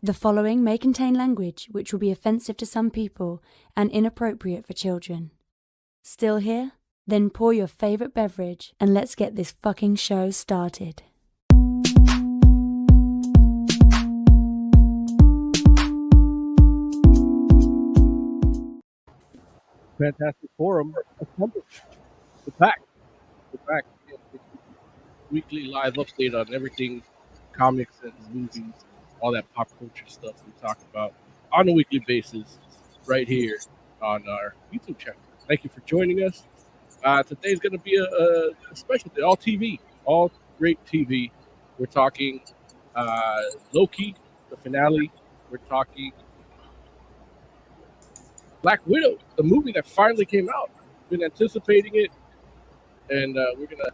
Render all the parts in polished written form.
The following may contain language which will be offensive to some people and inappropriate for children. Still here? Then pour your favorite beverage and let's get this fucking show started. Fantastic Forum assembled. We're back. We're back. Weekly live update on everything comics and movies, all that pop culture stuff we talk about on a weekly basis right here on our YouTube channel. Thank you for joining us. Today's going to be a special day, all TV, all great TV. We're talking Loki, the finale. We're talking Black Widow, the movie that finally came out. Been anticipating it, and we're going to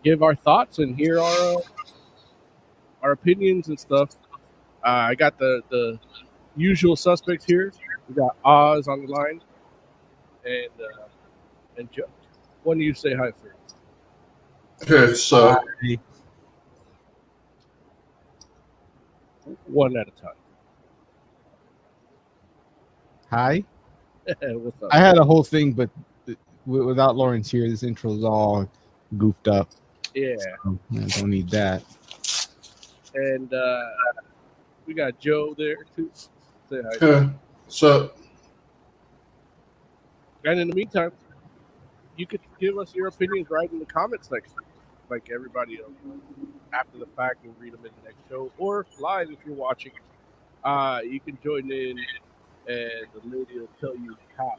give our thoughts and hear our opinions and stuff. I got the usual suspects here. We got Oz on the line, and Joe. Why don't you say hi first? Okay, so One at a time. Hi. What's up? I had a whole thing, but without Lawrence here, this intro is all goofed up. Yeah. So I don't need that. And we got Joe there too. Say hi. okay, so And in the meantime, you could give us your opinions right in the comment section, like everybody else. After the fact, we'll read them in the next show, or live if you're watching. You can join in, and the lady will tell you how.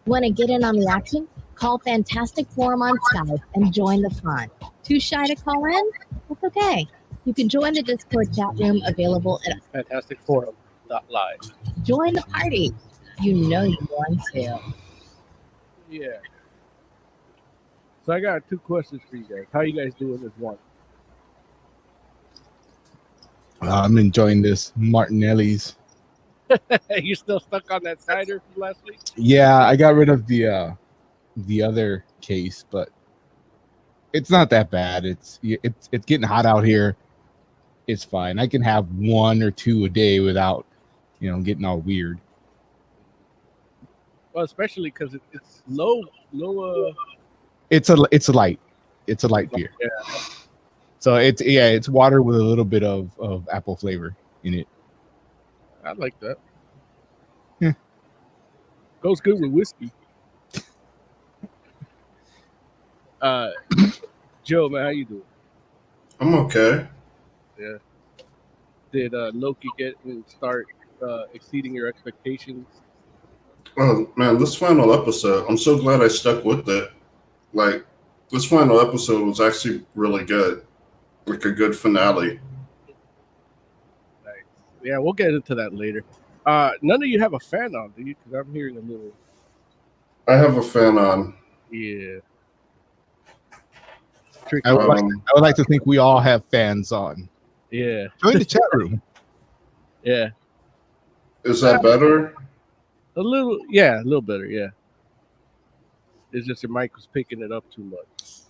Want to get in on the action? Call Fantastic Forum on Skype and join the fun. Too shy to call in? That's okay. You can join the Discord chat room available at FantasticForum.live. Join the party. You know you want to. Yeah. So I got 2 questions for you guys. How you guys doing this one? I'm enjoying this Martinelli's. You still stuck on that cider from last week? Yeah, I got rid of the other case, but it's not that bad. It's getting hot out here. It's fine. I can have 1 or 2 a day without, getting all weird. Well, especially because it's low. It's a light beer. Yeah. So it's water with a little bit of apple flavor in it. I like that. Yeah. Goes good with whiskey. Joe, man, how you doing? I'm okay. Yeah. Did Loki get and start exceeding your expectations? Oh man, this final episode, I'm so glad I stuck with it. Like, this final episode was actually really good. Like a good finale. Nice. Yeah, we'll get into that later. None of you have a fan on, do you? Because I'm hearing a little. I have a fan on. Yeah. Tricky. I would like to think we all have fans on. Yeah. Join the chat room. Yeah. Is that better? A little better, yeah. It's just your mic was picking it up too much.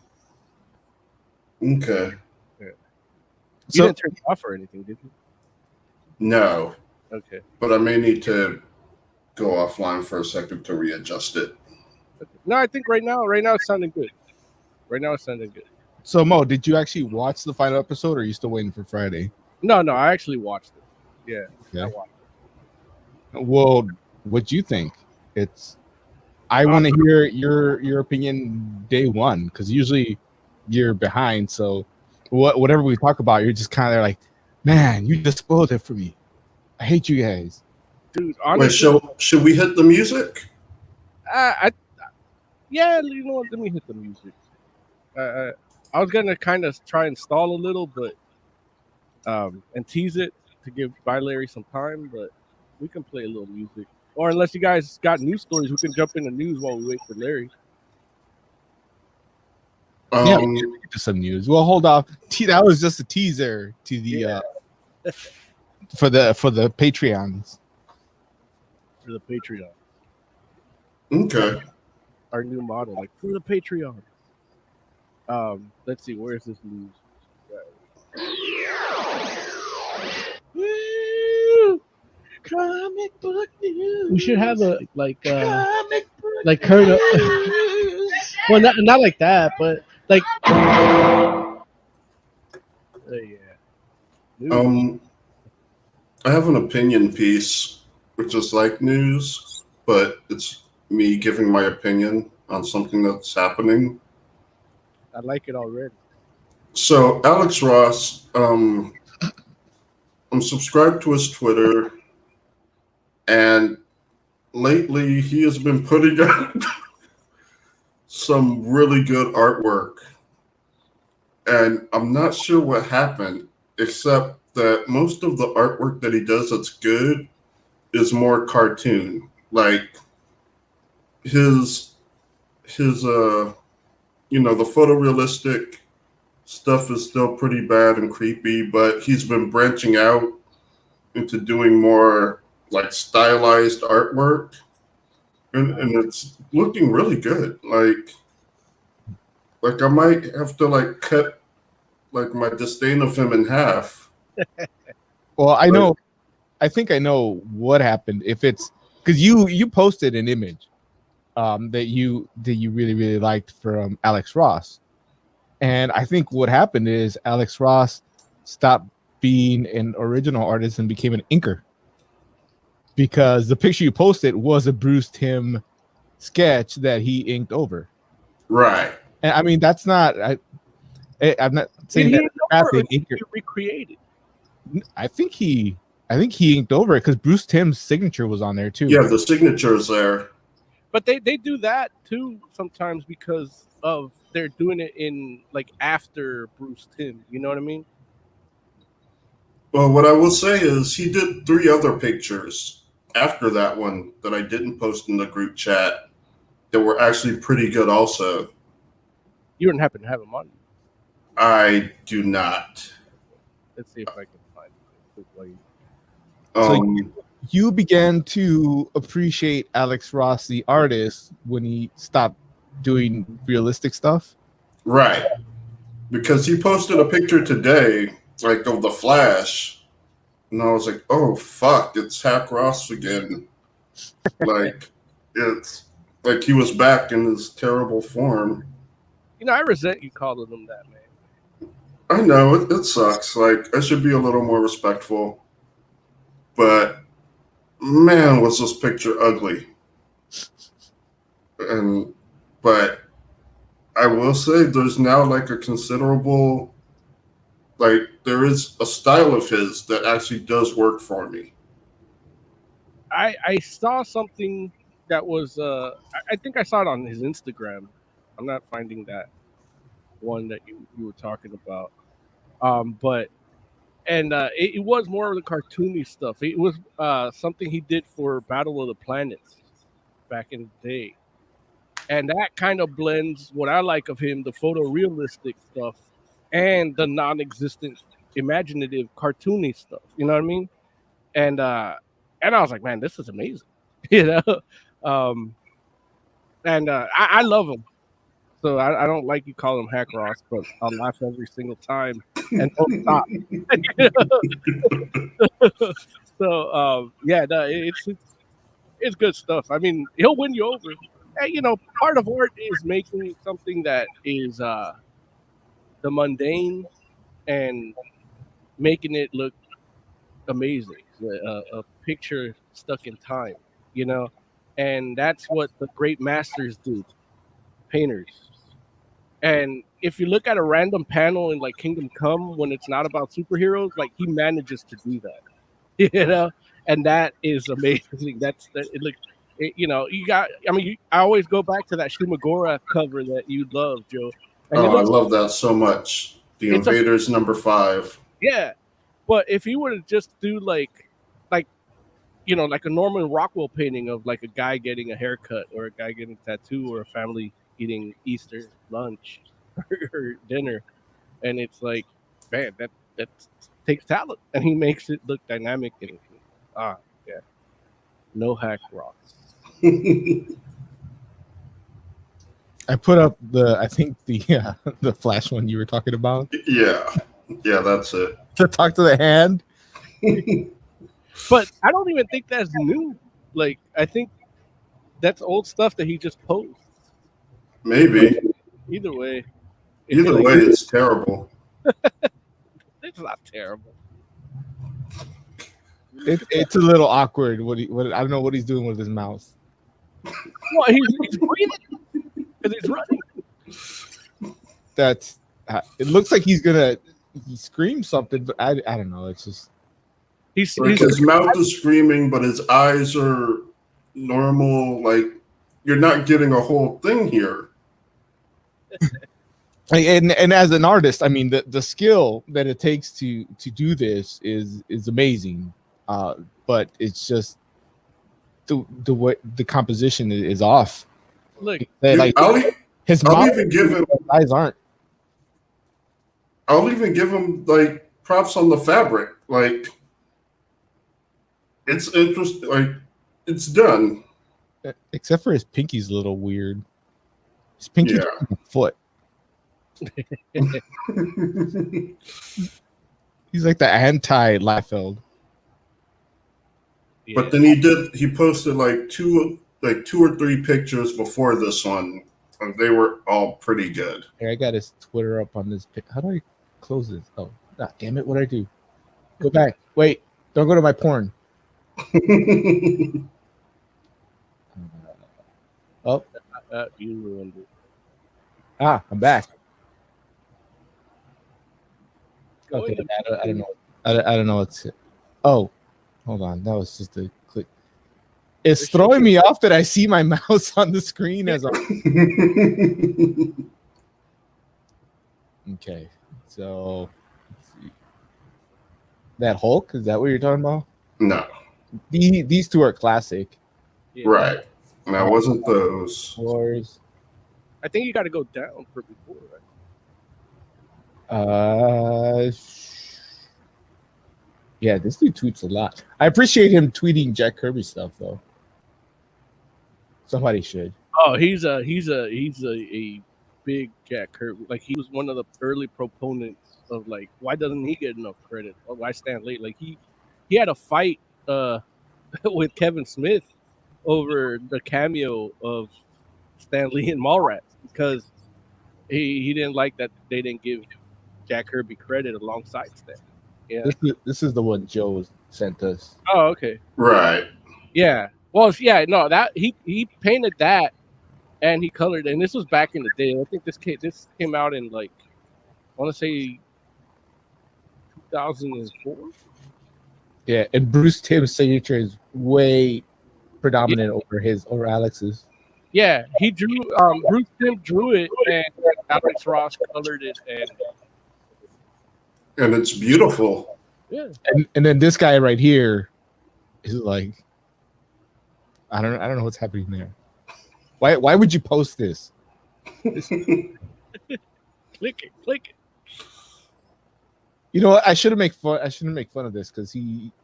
Okay. You So didn't turn it off or anything, did you? No, Okay. but I may need to go offline for a second to readjust it. No, I think right now it's sounding good. So Mo, did you actually watch the final episode, or are you still waiting for Friday? No, I actually watched it. Yeah. I Okay. watched Well, what do you think? I want to hear your opinion day one, because usually you're behind. So whatever we talk about, you're just kind of like, man, you just spoiled it for me. I hate you guys. it. Dude, Wait, honestly, should we hit the music? yeah, you know what? Let me hit the music. I was gonna kind of try and stall a little, but and tease it to give Larry some time, but we can play a little music. Or unless you guys got news stories, we can jump into news while we wait for Larry. Yeah, we get to some news. Well, hold off. That was just a teaser to the for the Patreons. For the Patreon. Okay. Our new model, like for the Patreon. Let's see, where's this news? Comic book news. We should have a like Comic book like Kurt. news. Well, not like that, but like yeah. News. I have an opinion piece, which is like news, but it's me giving my opinion on something that's happening. I like it already. So Alex Ross, I'm subscribed to his Twitter, and lately he has been putting out some really good artwork. And I'm not sure what happened, except that most of the artwork that he does that's good is more cartoon. Like his the photorealistic stuff is still pretty bad and creepy, but he's been branching out into doing more like stylized artwork, and it's looking really good. Like I might have to like cut like my disdain of him in half. Well, I think I know what happened. If it's because you posted an image that you really, really liked from Alex Ross. And I think what happened is Alex Ross stopped being an original artist and became an inker. Because the picture you posted was a Bruce Timm sketch that he inked over. Right. And I mean, that's not I'm not saying Did that he bad know thing. he recreated? I think he inked over it because Bruce Timm's signature was on there too. Yeah, the signature is there. But they do that too sometimes because of they're doing it in like after Bruce Timm. You know what I mean? Well, what I will say is he did 3 other pictures after that one that I didn't post in the group chat that were actually pretty good also. You don't happen to have him on. I do not. Let's see if I can find it. So you began to appreciate Alex Ross, the artist, when he stopped doing realistic stuff? Right. Because he posted a picture today, like of the Flash, and I was like, oh, fuck, it's Hack Ross again. Like, it's like he was back in his terrible form. You know, I resent you calling him that, man. I know, it sucks. Like, I should be a little more respectful. But, man, was this picture ugly. But I will say there's now like a considerable, like there is a style of his that actually does work for me. I saw something that was I think I saw it on his Instagram. I'm not finding that one that you were talking about. But it was more of the cartoony stuff. It was something he did for Battle of the Planets back in the day. And that kind of blends what I like of him, the photorealistic stuff, and the non-existent, imaginative, cartoony stuff. You know what I mean? And I was like, man, this is amazing. You know? I love him. So I don't like you call him Hack Ross, but I'll laugh every single time and don't stop. So yeah, no, it's good stuff. I mean, he'll win you over. Hey, you know, part of art is making something that is the mundane and making it look amazing. A picture stuck in time, you know, and that's what the great masters do, painters. And if you look at a random panel in like Kingdom Come when it's not about superheroes, like he manages to do that, you know, and that is amazing. That's that. It looks, you know, you got. I mean, I always go back to that Shumagora cover that you love, Joe. And Oh, I love that so much. The Invaders #5. Yeah, but if you were to just do like, you know, like a Norman Rockwell painting of like a guy getting a haircut or a guy getting a tattoo or a family eating Easter lunch or dinner, and it's like, man, that takes talent, and he makes it look dynamic and yeah, no Hack Ross. I put up the Flash one you were talking about. Yeah, that's it. To talk to the hand. But I don't even think that's new. Like, I think that's old stuff that he just posts. Maybe. Either way, Either way, it's terrible. it's not terrible. It's a little awkward. I don't know what he's doing with his mouth. Well, he's breathing because he's running. That's it looks like he screams something, but I don't know. It's just his mouth is screaming, but his eyes are normal. Like, you're not getting a whole thing here. And as an artist, I mean, the skill that it takes to do this is amazing. But it's just the way the composition is off. Look, like his mouth, even give him eyes aren't. I'll even give him like props on the fabric. Like, it's interesting. Like, it's done. Except for his pinky's a little weird. His pinky's a foot. He's like the anti-Liefeld. Yeah. But then he posted like two or three pictures before this one, and they were all pretty good. Hey, I got his Twitter up on this. How do I close this? Oh, God damn it! What'd I do? Go back. Wait, don't go to my porn. Oh, you ruined it. I'm back. Okay, I don't know. I don't know what's. Oh, hold on. That was just a click. It's throwing me off that I see my mouse on the screen as Okay, so let's see. That Hulk, is that what you're talking about? No. These two are classic. Yeah. Right. And that wasn't those. Wars. I think you got to go down for before, right? Yeah, this dude tweets a lot. I appreciate him tweeting Jack Kirby stuff though. Somebody should. Oh, he's a big Jack Kirby. Like, he was one of the early proponents of, like, why doesn't he get enough credit? Or why Stan Lee? Like, he had a fight with Kevin Smith over the cameo of Stan Lee in Mallrats because he didn't like that they didn't give Jack Kirby credit alongside Stan. Yeah, this is the one Joe sent us. Oh, okay. Right. Yeah. Well, yeah. No, that he painted that, and he colored it. And this was back in the day. I think this came out in, like, I want to say 2004. Yeah, and Bruce Timm's signature is way predominant over Alex's. Yeah, he drew. Bruce Timm drew it, and Alex Ross colored it, and it's beautiful. Yeah, and then this guy right here is like, I don't know what's happening there. Why would you post this? Click it. You know what? I shouldn't make fun of this because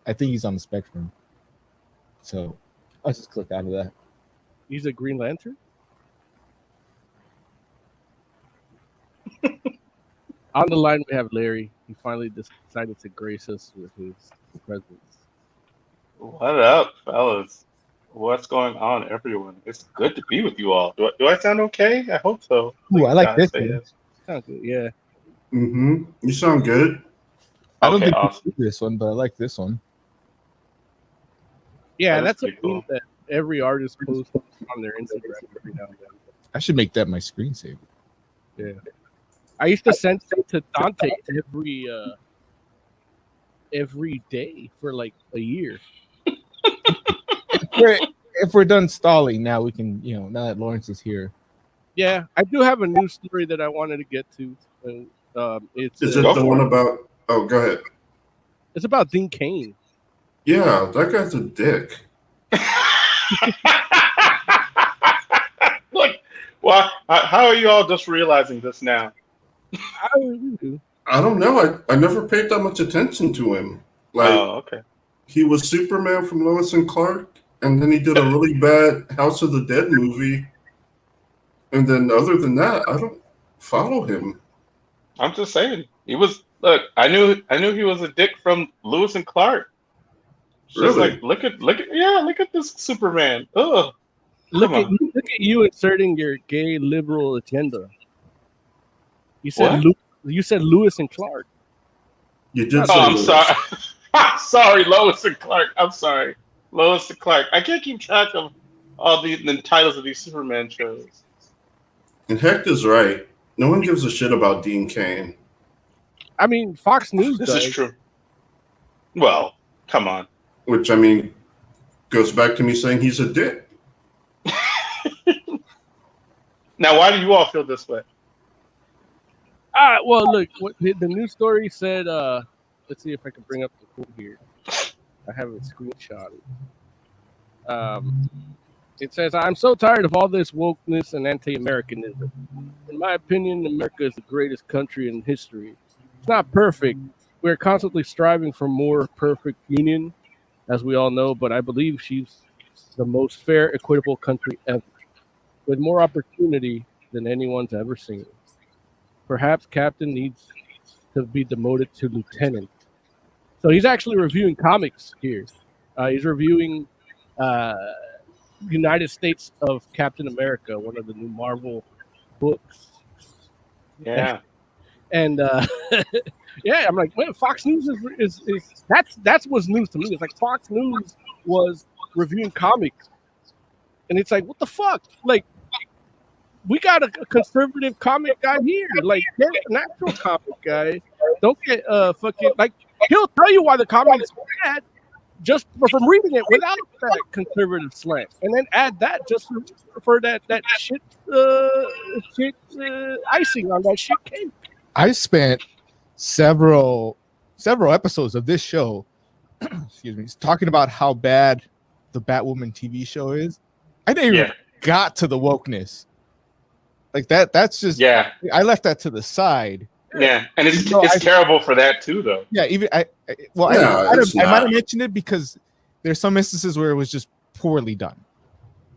I think he's on the spectrum. So I'll just click out of that. He's a Green Lantern. On the line, we have Larry. He finally decided to grace us with his presence. What up, fellas? What's going on, everyone? It's good to be with you all. Do I sound okay? I hope so. Ooh, I like this. Sounds good, yeah. Mm-hmm. You sound good. I don't think I do this one, but I like this one. Yeah, that's a thing that every artist posts on their Instagram every now and then. I should make that my screensaver. Yeah. I used to send them to Dante every day for like a year. If we're done stalling, now we can, now that Lawrence is here. Yeah, I do have a new story that I wanted to get to. Is it the one about? Oh, go ahead. It's about Dean Cain. Yeah, that guy's a dick. Look, well, how are you all just realizing this now? I don't know. I never paid that much attention to him. Like, okay. He was Superman from Lois and Clark, and then he did a really bad House of the Dead movie. And then other than that, I don't follow him. I'm just saying. He was, look, I knew he was a dick from Lewis and Clark. It's just Really? like look at this Superman. Ugh. Look Come at on. look at you inserting your gay liberal agenda. You said What? You said Lewis and Clark. You did Oh, say I'm Lewis. sorry. I'm sorry, Lois and Clark. I'm sorry, Lois and Clark. I can't keep track of all the titles of these Superman shows. And Hector's right. No one gives a shit about Dean Cain. I mean, Fox News This does. is true. Well, come on. Which, I mean, goes back to me saying he's a dick. Now, why do you all feel this way? Well, look, what the news story said. Let's see if I can bring up the quote here. I have it screenshotted. It says, "I'm so tired of all this wokeness and anti-Americanism. In my opinion, America is the greatest country in history. It's not perfect. We're constantly striving for more perfect union, as we all know, but I believe she's the most fair, equitable country ever, with more opportunity than anyone's ever seen. Perhaps Captain needs to be demoted to Lieutenant." So he's actually reviewing comics here. He's reviewing United States of Captain America, one of the new Marvel books. Yeah. And yeah, I'm like, man, Fox News is that's what's news to me. It's like Fox News was reviewing comics, and it's like, what the fuck? Like, we got a conservative comic guy here. Like, get an actual comic guy. Don't get fucking like. He'll tell you why the comic is bad just from reading it without that conservative slant, and then add that just for that shit icing on that shit cake. I spent several episodes of this show, excuse me, talking about how bad the Batwoman TV show is. I didn't even got to the wokeness. Like that's just I left that to the side. Yeah, and it's terrible for that too, though. Yeah, even I might have mentioned it because there's some instances where it was just poorly done.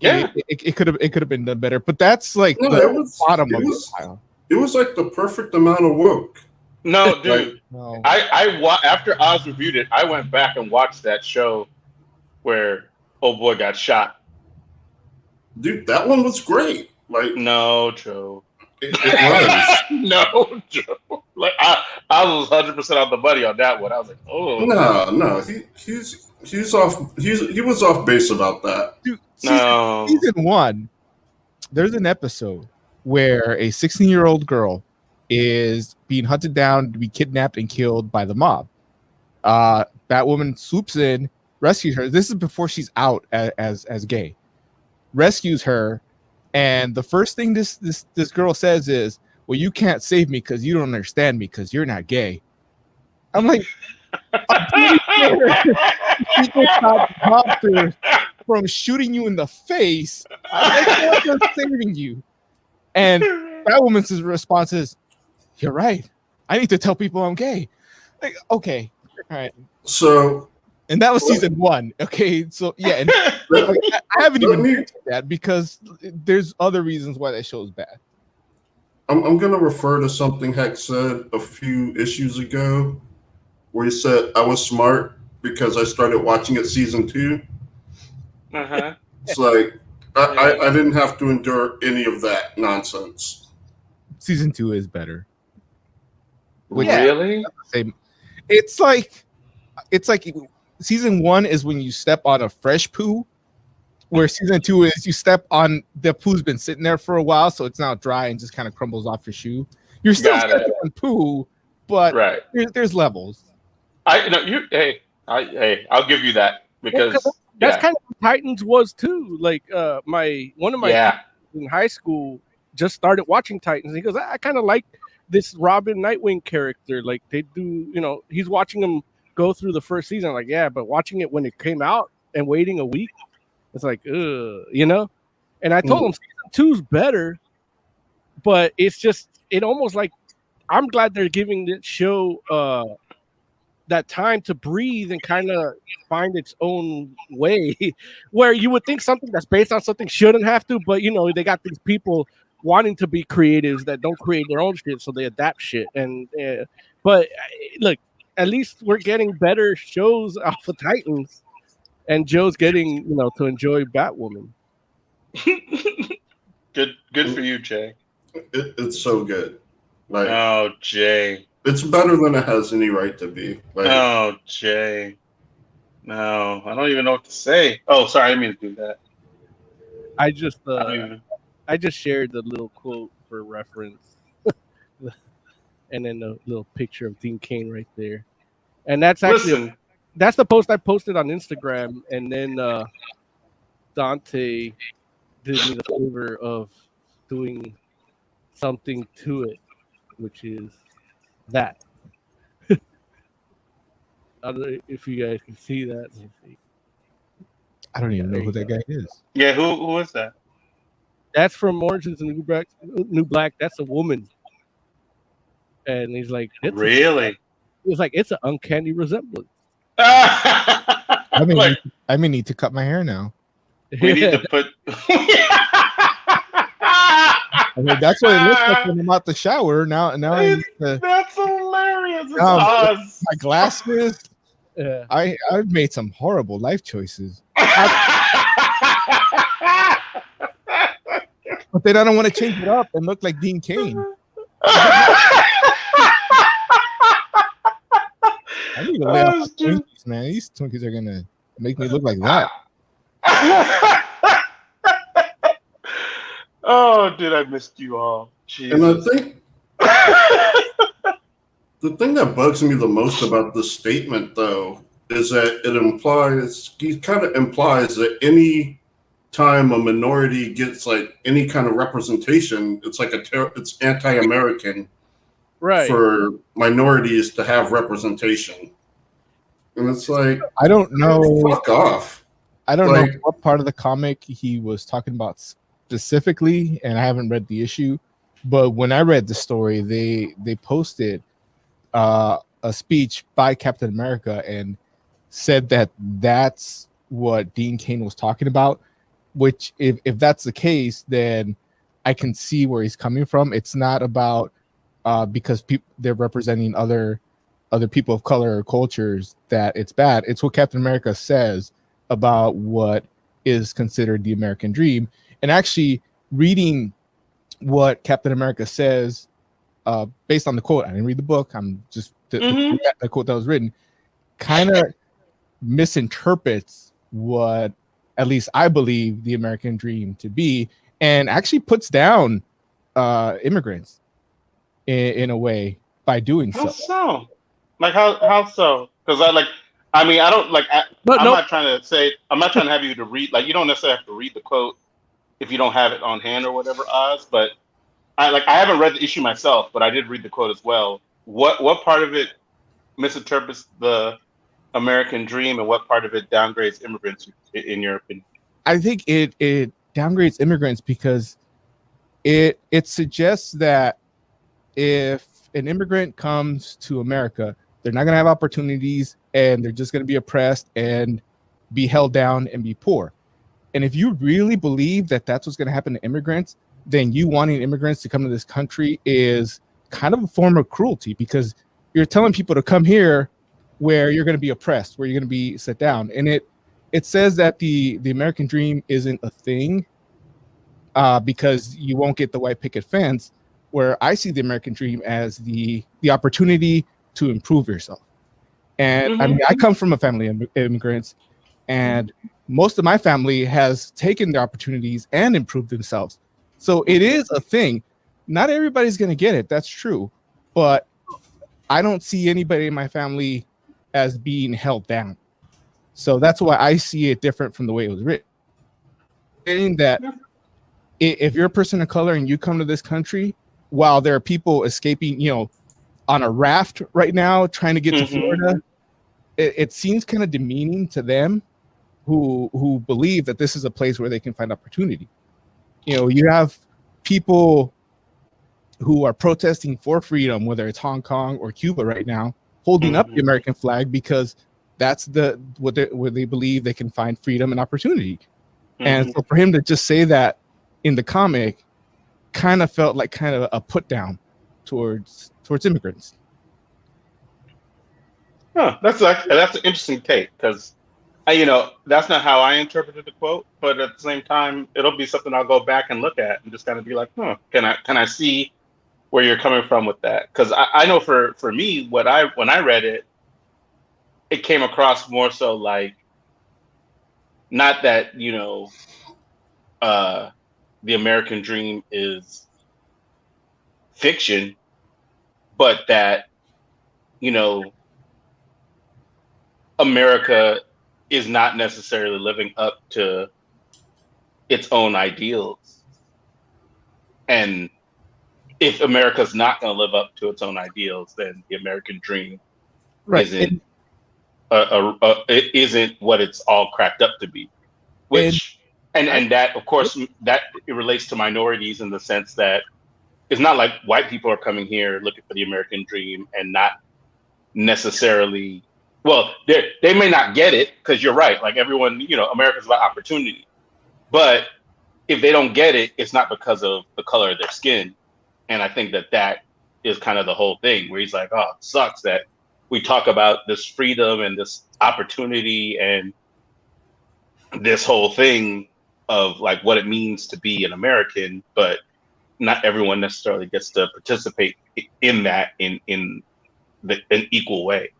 Yeah, it could have been done better, but that's like the bottom of the pile. It was like the perfect amount of woke. No, dude. Like, no. After Oz reviewed it, I went back and watched that show where old boy got shot. Dude, that one was great. Like, no, Joe. It was. No, Joe. Like I was 100% on the money on that one. I was like, oh no, he's off. He was off base about that. Dude, season 1, there's an episode where a 16-year-old girl is being hunted down to be kidnapped and killed by the mob. Batwoman swoops in, rescues her. This is before she's out as gay. Rescues her, and the first thing this girl says is, "Well, you can't save me because you don't understand me because you're not gay." I'm like, I'm pretty sure people stop doctors from shooting you in the face. I think they're saving you. And Batwoman's response is, "You're right. I need to tell people I'm gay." Like, okay, all right. So, and that was season 1. Okay, so yeah, and like, I haven't even mentioned that because there's other reasons why that show is bad. I'm going to refer to something Heck said a few issues ago, where he said I was smart because I started watching it season 2. It's like I didn't have to endure any of that nonsense. Season 2 is better. Really? It's like season 1 is when you step on a fresh poo, where season 2 is you step on the poo's been sitting there for a while, so it's now dry and just kind of crumbles off your shoe. You're still stepping on poo, but there's levels. I'll give you that because that's kind of what Titans was too. Like one of my kids in high school just started watching Titans. He goes, I kind of like this Robin Nightwing character. Like they do, he's watching them go through the first season. Like, yeah, but watching it when it came out and waiting a week, it's like, And I told him season 2's better, but it almost like I'm glad they're giving this show that time to breathe and kind of find its own way, where you would think something that's based on something shouldn't have to, but they got these people wanting to be creatives that don't create their own shit, so they adapt shit. And but look, at least we're getting better shows off of Titans and Joe's getting to enjoy Batwoman. Good for you, Jay. It's so good. Like, Oh, Jay. it's better than it has any right to be. Like, Oh, Jay. No, I don't even know what to say. Oh, sorry, I didn't mean to do that. I just I don't even. I just shared the little quote for reference, and then the little picture of Dean Cain right there, and that's actually that's the post I posted on Instagram, and then Dante did me the favor of doing something to it, which is that. I don't know if you guys can see that. Let me see. I don't even know who that guy is. Yeah, who is that? That's from Orange is the New Black. That's a woman, and he's like, Really? He's like, it's an uncanny resemblance. I may need to cut my hair now. We need to put. I mean, that's what it looks like when I'm out the shower. Now I need to, That's hilarious. It's us. my glasses. Yeah. I've made some horrible life choices. But then I don't want to change it up and look like Dean Cain. I need to lay off my Twinkies, man. These Twinkies are gonna make me look like that. Oh, dude, I missed you all. Jesus. and the thing that bugs me the most about this statement, though, is that he kind of implies that any time a minority gets like any kind of representation, it's like it's anti-American, Right. for minorities to have representation. And it's like, I don't know. Fuck off. I don't know what part of the comic he was talking about specifically, and I haven't read the issue. But when I read the story, they posted a speech by Captain America and said that that's what Dean Cain was talking about. Which, if that's the case, then I can see where he's coming from. It's not about because they're representing other people of color or cultures that it's bad. It's what Captain America says about what is considered the American dream. And actually reading what Captain America says based on the quote, I didn't read the book, I'm just the quote that was written, kind of misinterprets what at least I believe the American dream to be, and actually puts down immigrants in a way by doing How so. so? Like how so? Because I'm not trying to have you to read, like, you don't necessarily have to read the quote if you don't have it on hand or whatever, Oz. But I haven't read the issue myself, but I did read the quote as well. What part of it misinterprets the American dream, and what part of it downgrades immigrants, in your opinion? I think it downgrades immigrants because it suggests that if an immigrant comes to America, they're not going to have opportunities, and they're just going to be oppressed and be held down and be poor. And if you really believe that that's what's going to happen to immigrants, then you wanting immigrants to come to this country is kind of a form of cruelty, because you're telling people to come here where you're going to be oppressed, where you're going to be set down. And it says that the American dream isn't a thing because you won't get the white picket fence, where I see the American dream as the opportunity to improve yourself. And I mean, I come from a family of immigrants, and most of my family has taken the opportunities and improved themselves. So it is a thing. Not everybody's going to get it. That's true. But I don't see anybody in my family as being held down. So that's why I see it different from the way it was written. Saying that if you're a person of color and you come to this country, while there are people escaping, on a raft right now trying to get to Florida, it seems kind of demeaning to them who believe that this is a place where they can find opportunity. You have people who are protesting for freedom, whether it's Hong Kong or Cuba right now, holding up the American flag because that's where they believe they can find freedom and opportunity. And so for him to just say that in the comic kind of felt like kind of a put down towards immigrants. Huh, that's an interesting take, because that's not how I interpreted the quote, but at the same time, it'll be something I'll go back and look at and just kind of be like, can I see where you're coming from with that? Because I know for me, when I read it, it came across more so like not that the American dream is fiction, but that America is not necessarily living up to its own ideals. And if America's not going to live up to its own ideals, then the American dream isn't it isn't what it's all cracked up to be. Which and that, of course, that it relates to minorities in the sense that it's not like white people are coming here looking for the American dream and not necessarily. Well, they may not get it because you're right. Like everyone, America's about opportunity. But if they don't get it, it's not because of the color of their skin. And I think that is kind of the whole thing where he's like, oh, it sucks that we talk about this freedom and this opportunity and this whole thing of like what it means to be an American, but not everyone necessarily gets to participate in that in an equal way.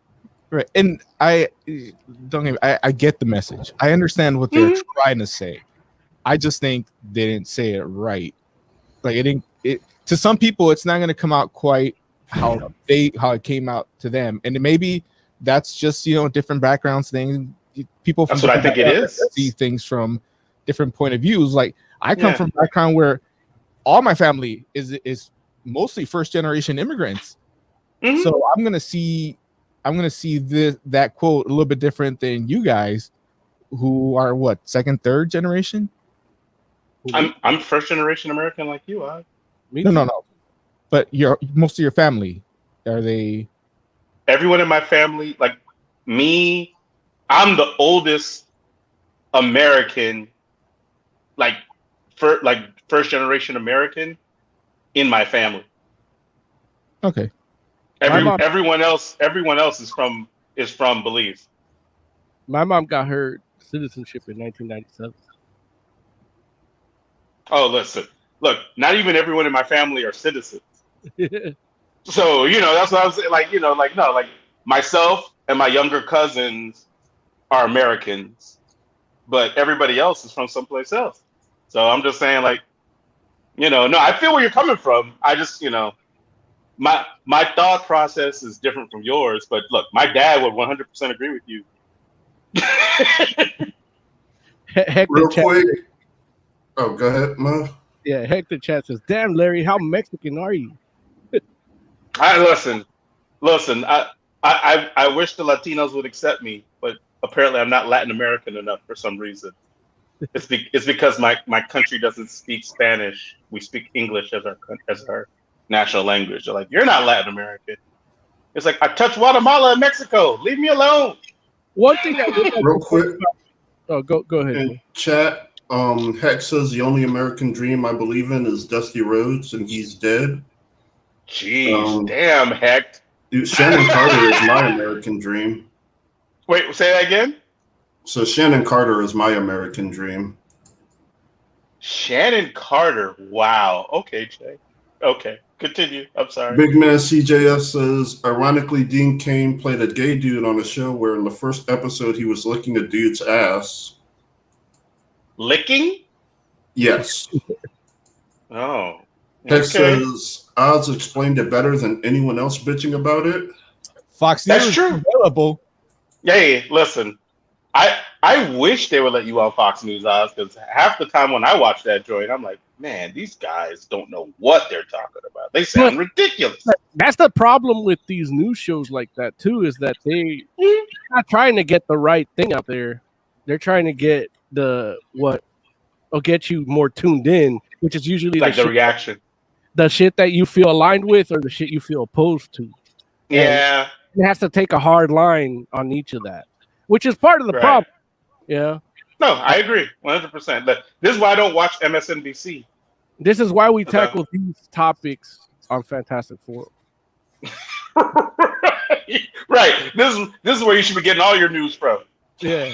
Right. And I get the message. I understand what they're trying to say. I just think they didn't say it right. Like to some people, it's not going to come out quite how it came out to them. And maybe that's just, different backgrounds thing. People from that's what I think it is. See things from different point of views. Like I come from a background where all my family is mostly first generation immigrants. Mm-hmm. So I'm gonna see that quote a little bit different than you guys, who are what, second, third generation. I'm first generation American like you are. No. But most of your family, are they? Everyone in my family, like me, I'm the oldest American, like first generation American in my family. Okay. Everyone else is from Belize. My mom got her citizenship in 1997. Oh, listen, look, not even everyone in my family are citizens. So that's what I was saying. Like myself and my younger cousins are Americans, but everybody else is from someplace else. So I'm just saying, like, no, I feel where you're coming from. I just, my thought process is different from yours. But look, my dad would 100% agree with you. Real quick. Oh, go ahead, Ma. Yeah, Hector Chat says, "Damn, Larry, how Mexican are you?" Listen. I wish the Latinos would accept me, but apparently I'm not Latin American enough for some reason. It's because my country doesn't speak Spanish. We speak English as our national language. They're like, you're not Latin American. It's like, I touched Guatemala and Mexico. Leave me alone. One thing that real quick. Oh, go ahead. In chat, Hex says the only American dream I believe in is Dusty Rhodes, and he's dead. Jeez, damn, Heck. Dude, Shannon Carter is my American dream. Wait, say that again? So Shannon Carter is my American dream. Shannon Carter. Wow. Okay, Jay. Okay, continue. I'm sorry. Big Man CJS says, ironically, Dean Cain played a gay dude on a show where in the first episode he was licking a dude's ass. Licking? Yes. Oh. Hex says, Oz explained it better than anyone else bitching about it. Fox That's News true. Is available. Hey, listen. I wish they would let you on Fox News, Oz, because half the time when I watch that joint, I'm like, man, these guys don't know what they're talking about. They sound ridiculous. That's the problem with these news shows like that, too, is that they're not trying to get the right thing out there. They're trying to get what will get you more tuned in, which is usually like the reaction. The shit that you feel aligned with or the shit you feel opposed to. Yeah. And it has to take a hard line on each of that, which is part of the problem. Yeah. No, I agree 100%. But this is why I don't watch MSNBC. This is why we tackle these topics on Fantastic Forum. Right. This is where you should be getting all your news from. Yeah.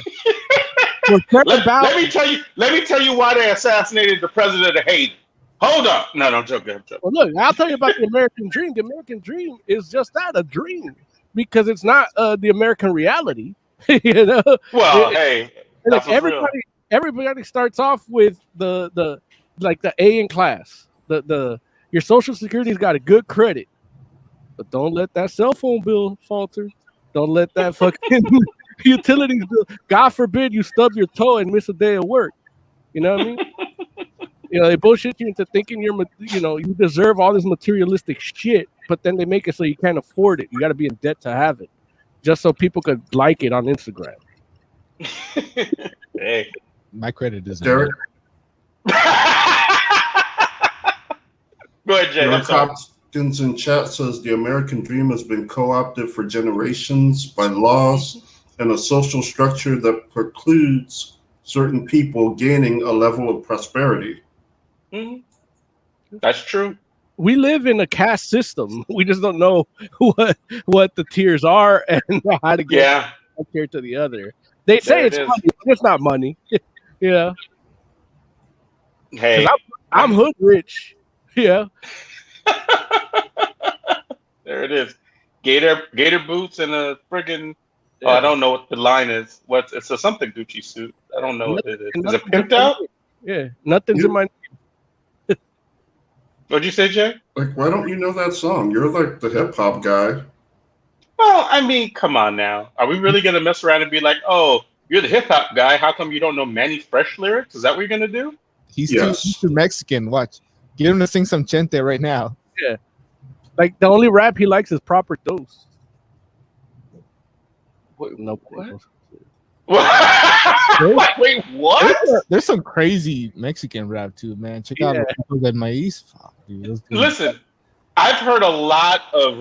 Let me tell you why they assassinated the president of Haiti. Hold up. No, I'm joking. Well, look, I'll tell you about the American dream. The American dream is just that, a dream, because it's not the American reality. You know. Well, hey, that's what's real. Everybody starts off with the like the A in class. The your Social Security's got a good credit, but don't let that cell phone bill falter. Don't let that fucking utilities bill. God forbid you stub your toe and miss a day of work. You know what I mean? They bullshit you into thinking you deserve all this materialistic shit, but then they make it so you can't afford it. You got to be in debt to have it, just so people could like it on Instagram. Hey, my credit is Derek. Go ahead, Jay. Derek Hopkins in chat says the American dream has been co-opted for generations by laws and a social structure that precludes certain people gaining a level of prosperity. Mm-hmm. That's true. We live in a caste system. We just don't know what the tiers are and how to get one tier to the other. They say it's money, but it's not money. Yeah. Hey, I'm hood rich. Yeah. There it is. Gator boots and a friggin' I don't know what the line is. It's a something Gucci suit. I don't know what it is. Is it pimped out? Yeah. Nothing's in my name. What'd you say, Jay? Like, why don't you know that song? You're like the hip hop guy. Well, I mean, come on now. Are we really gonna mess around and be like, oh, you're the hip hop guy? How come you don't know Manny Fresh lyrics? Is that what you're gonna do? He's too Mexican. Watch. Get him to sing some Chente right now. Yeah. Like the only rap he likes is Proper Dose. Wait, no. What? Wait, what? There's some crazy Mexican rap too, man. Check out that Maíz. Fuck, dude. Listen, I've heard a lot of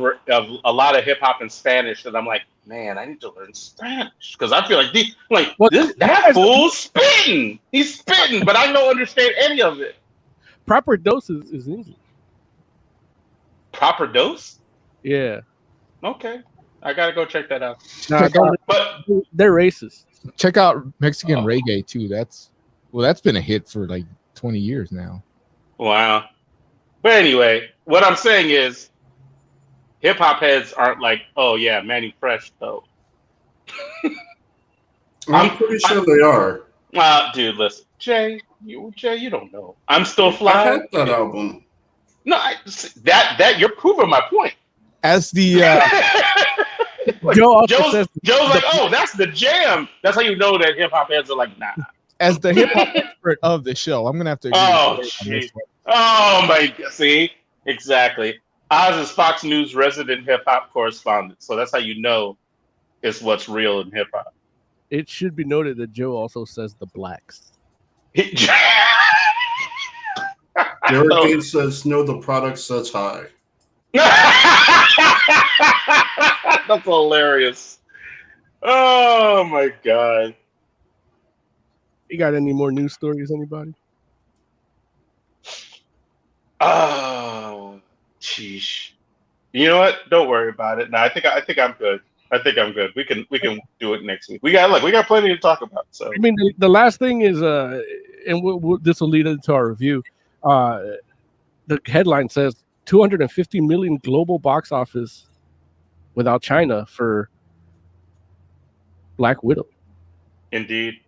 hip hop in Spanish that I'm like, man, I need to learn Spanish because I feel like that fool's spitting. He's spitting, but I don't understand any of it. Proper Dose is English. Proper Dose? Yeah. Okay. I gotta go check that out. But they're racist. Check out Mexican reggae too. That's been a hit for like 20 years now. Wow. But anyway, what I'm saying is hip hop heads aren't like, oh yeah, Manny Fresh though. I'm pretty sure they are. Dude, listen. Jay, you don't know. I'm Still Fly. I had that album. No, that you're proving my point. As the Joe's like, oh, that's the jam. That's how you know that hip hop heads are like, nah. As the hip hop expert of the show, I'm gonna have to agree. Oh my God! See, exactly. Oz is Fox News resident hip hop correspondent, so that's how you know it's what's real in hip hop. It should be noted that Joe also says the blacks. Derek Gates says, no, the product says hi. That's hilarious. Oh my God. You got any more news stories, anybody? Oh, sheesh. You know what? Don't worry about it. No, I think I'm good. I think I'm good. We can do it next week. We got plenty to talk about. So I mean, the last thing is, and this will lead into our review. The headline says 250 million global box office without China for Black Widow. Indeed.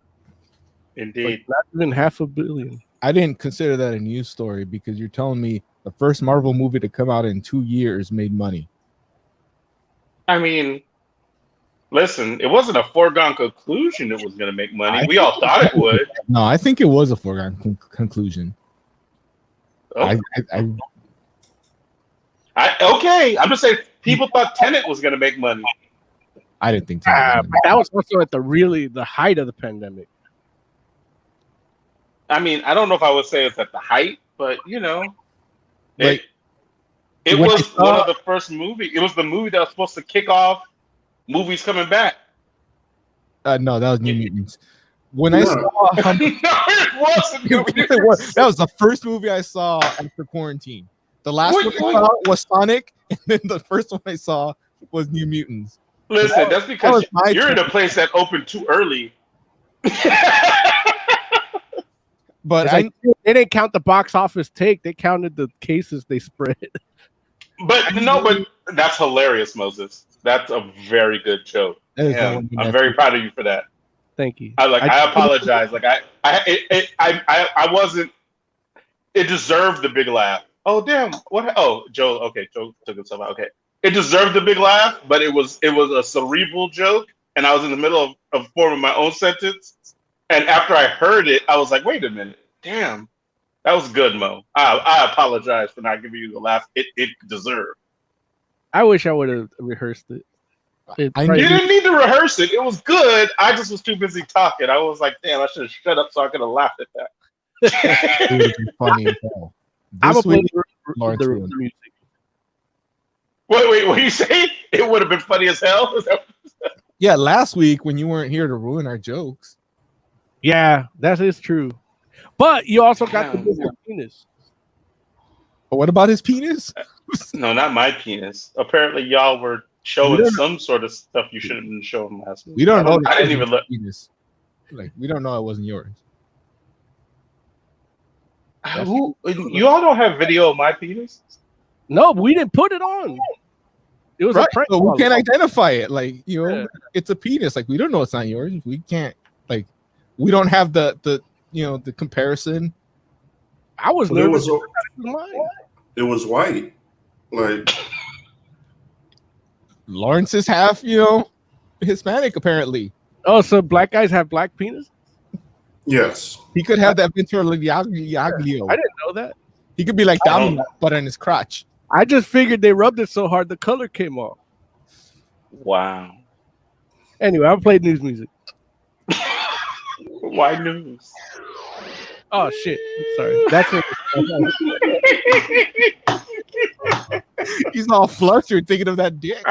Like not even $500 million. I didn't consider that a news story because you're telling me the first Marvel movie to come out in 2 years made money. I mean, listen, it wasn't a foregone conclusion it was going to make money. We all thought it would. No, I think it was a foregone conclusion. Oh. Okay, I'm just saying people thought Tenet was going to make money. I didn't think but that was also at the height of the pandemic. I mean, I don't know if I would say it's at the height, but it was one of the first movies. It was the movie that was supposed to kick off movies coming back. No, that was New Mutants. When I saw, no, it wasn't. That was the first movie I saw after quarantine. The last one I saw was Sonic, and then the first one I saw was New Mutants. Listen, that's That because was my you're in a turn. place that opened too early. But They didn't count the box office take. They counted the cases they spread. But that's hilarious, Moses. That's a very good joke. that is not Damn, one I'm very Netflix. proud of you for that. Thank you. I apologize. Like I wasn't. It deserved the big laugh. Oh damn! What? Oh, Joe. Okay, Joe took himself out. Okay, it deserved the big laugh, but it was a cerebral joke, and I was in the middle of forming my own sentence. And after I heard it, I was like, wait a minute, damn, that was good, Mo. I apologize for not giving you the laugh it deserved. I wish I would have rehearsed it. I You knew didn't need to rehearse it. It was good. I just was too busy talking. I was like, damn, I should have shut up so I could have laughed at that. it would have been funny as hell. I'm This gonna play week, Lawrence the ruined it. music. Wait, what you say? It would have been funny as hell. Is that- Yeah, last week when you weren't here to ruin our jokes. Yeah, that is true. But you also got the Yeah. Mr. Penis. But what about his penis? No, not my penis. Apparently, y'all were We showing don't- some sort of stuff you shouldn't have been showing last week. We don't know. I didn't even look. Penis. Like we don't know it wasn't yours. You all don't have video of my penis? No, we didn't put it on. It was Right, a prank. but we call. can't identify it. Like Yeah. it's a penis. Like we don't know it's not yours. We can't. Like we don't have the the comparison. I was But it nervous. was Mine. it was white. Like Lawrence is half Hispanic apparently. Oh, so black guys have black penis? yes. He could have that Ventraliglio. I didn't know that. He could be like I don't- Domino, but on his crotch. I just figured they rubbed it so hard the color came off. Wow. Anyway, I played news music. Why news? Oh shit! I'm sorry. That's what. He's all flustered thinking of that dick.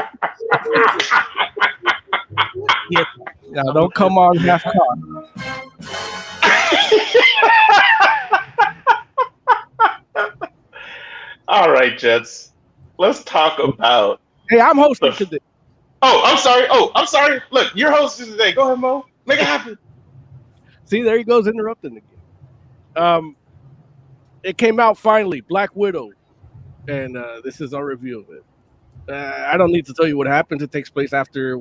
Now don't come on half cocked. All right, Jets. Let's talk about. Hey, I'm hosting today. Oh, I'm sorry. Look, you're hosting today. Go ahead, Mo. Make it happen. See, there he goes interrupting again. It came out finally, Black Widow, and this is our review of it. I don't need to tell you what happens. It takes place after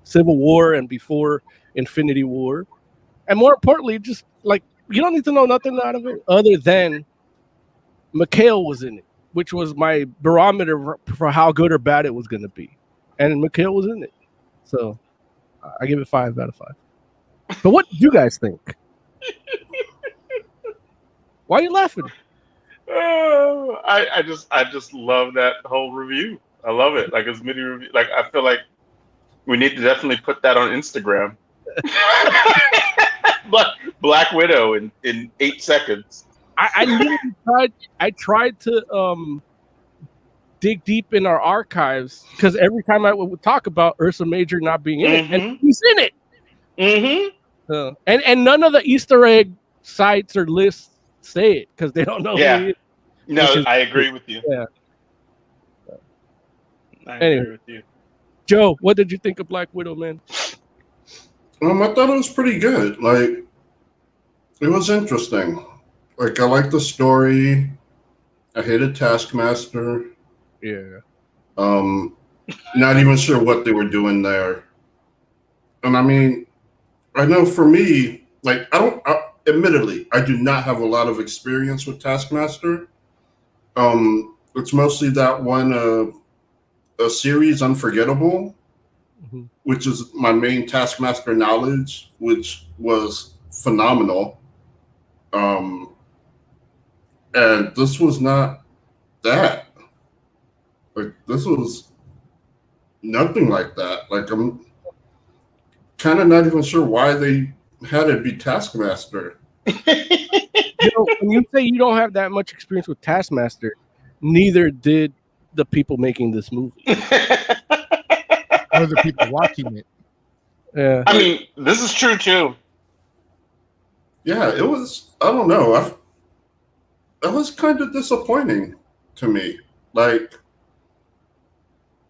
Civil War and before Infinity War, and more importantly, just like you don't need to know nothing out of it other than Mikhail was in it, which was my barometer for how good or bad it was going to be, and Mikhail was in it, so I give it 5 out of 5. But what did you guys think? Why are you laughing? I just love that whole review. I love it. Like it's mini review. Like I feel like we need to definitely put that on Instagram. Black Widow in 8 seconds. I literally tried to dig deep in our archives because every time I would talk about Ursa Major not being in it, and he's in it. Mm-hmm. And none of the Easter egg sites or lists say it because they don't know who he is. No, I agree with you. Yeah. I Anyway. agree with you. Joe, what did you think of Black Widow, man? I thought it was pretty good. Like it was interesting. Like I liked the story. I hated Taskmaster. Yeah. Not even sure what they were doing there. And I mean, I know for me, like admittedly, I do not have a lot of experience with Taskmaster. It's mostly that one a series Unforgettable, which is my main Taskmaster knowledge, which was phenomenal. And this was not that. Like this was nothing like that. Like I'm kind of not even sure why they had it be Taskmaster. When you say you don't have that much experience with Taskmaster, neither did the people making this movie. Or the people watching it. Yeah. I mean, this is true too. Yeah, it was. I don't know. It was kind of disappointing to me. Like,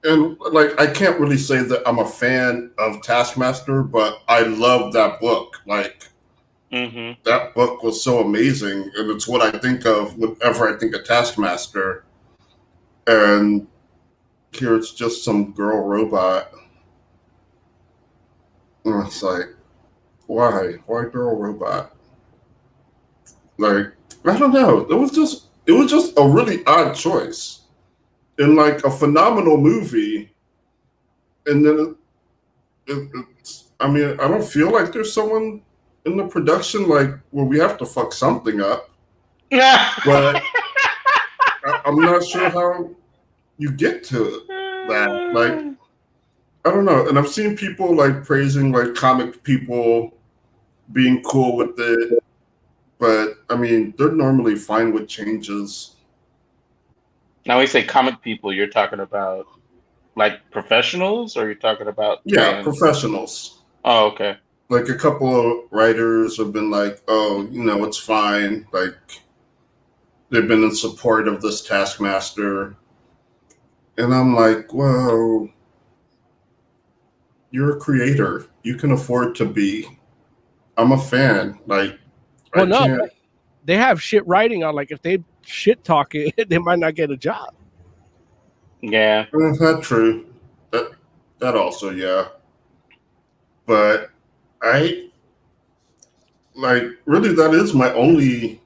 And like, I can't really say that I'm a fan of Taskmaster, but I love that book. Like, that book was so amazing, and it's what I think of whenever I think of Taskmaster. And here it's just some girl robot. And it's like, why girl robot? Like, I don't know. It was just a really odd choice in like a phenomenal movie, and then it's. I mean, I don't feel like there's someone in the production like where we have to fuck something up, but I'm not sure how you get to that. Like, I don't know. And I've seen people like praising like comic people being cool with it, but I mean, they're normally fine with changes. Now, when you say comic people, you're talking about like professionals, or you're talking about fans? Professionals. Oh, okay. Like a couple of writers have been like, oh, it's fine. Like, they've been in support of this Taskmaster. And I'm like, well, you're a creator. You can afford to be. I'm a fan. Like, well, no, they have shit writing on. Like, if they shit talk it, they might not get a job. Yeah, that's true. That also, yeah. But I like really that is my only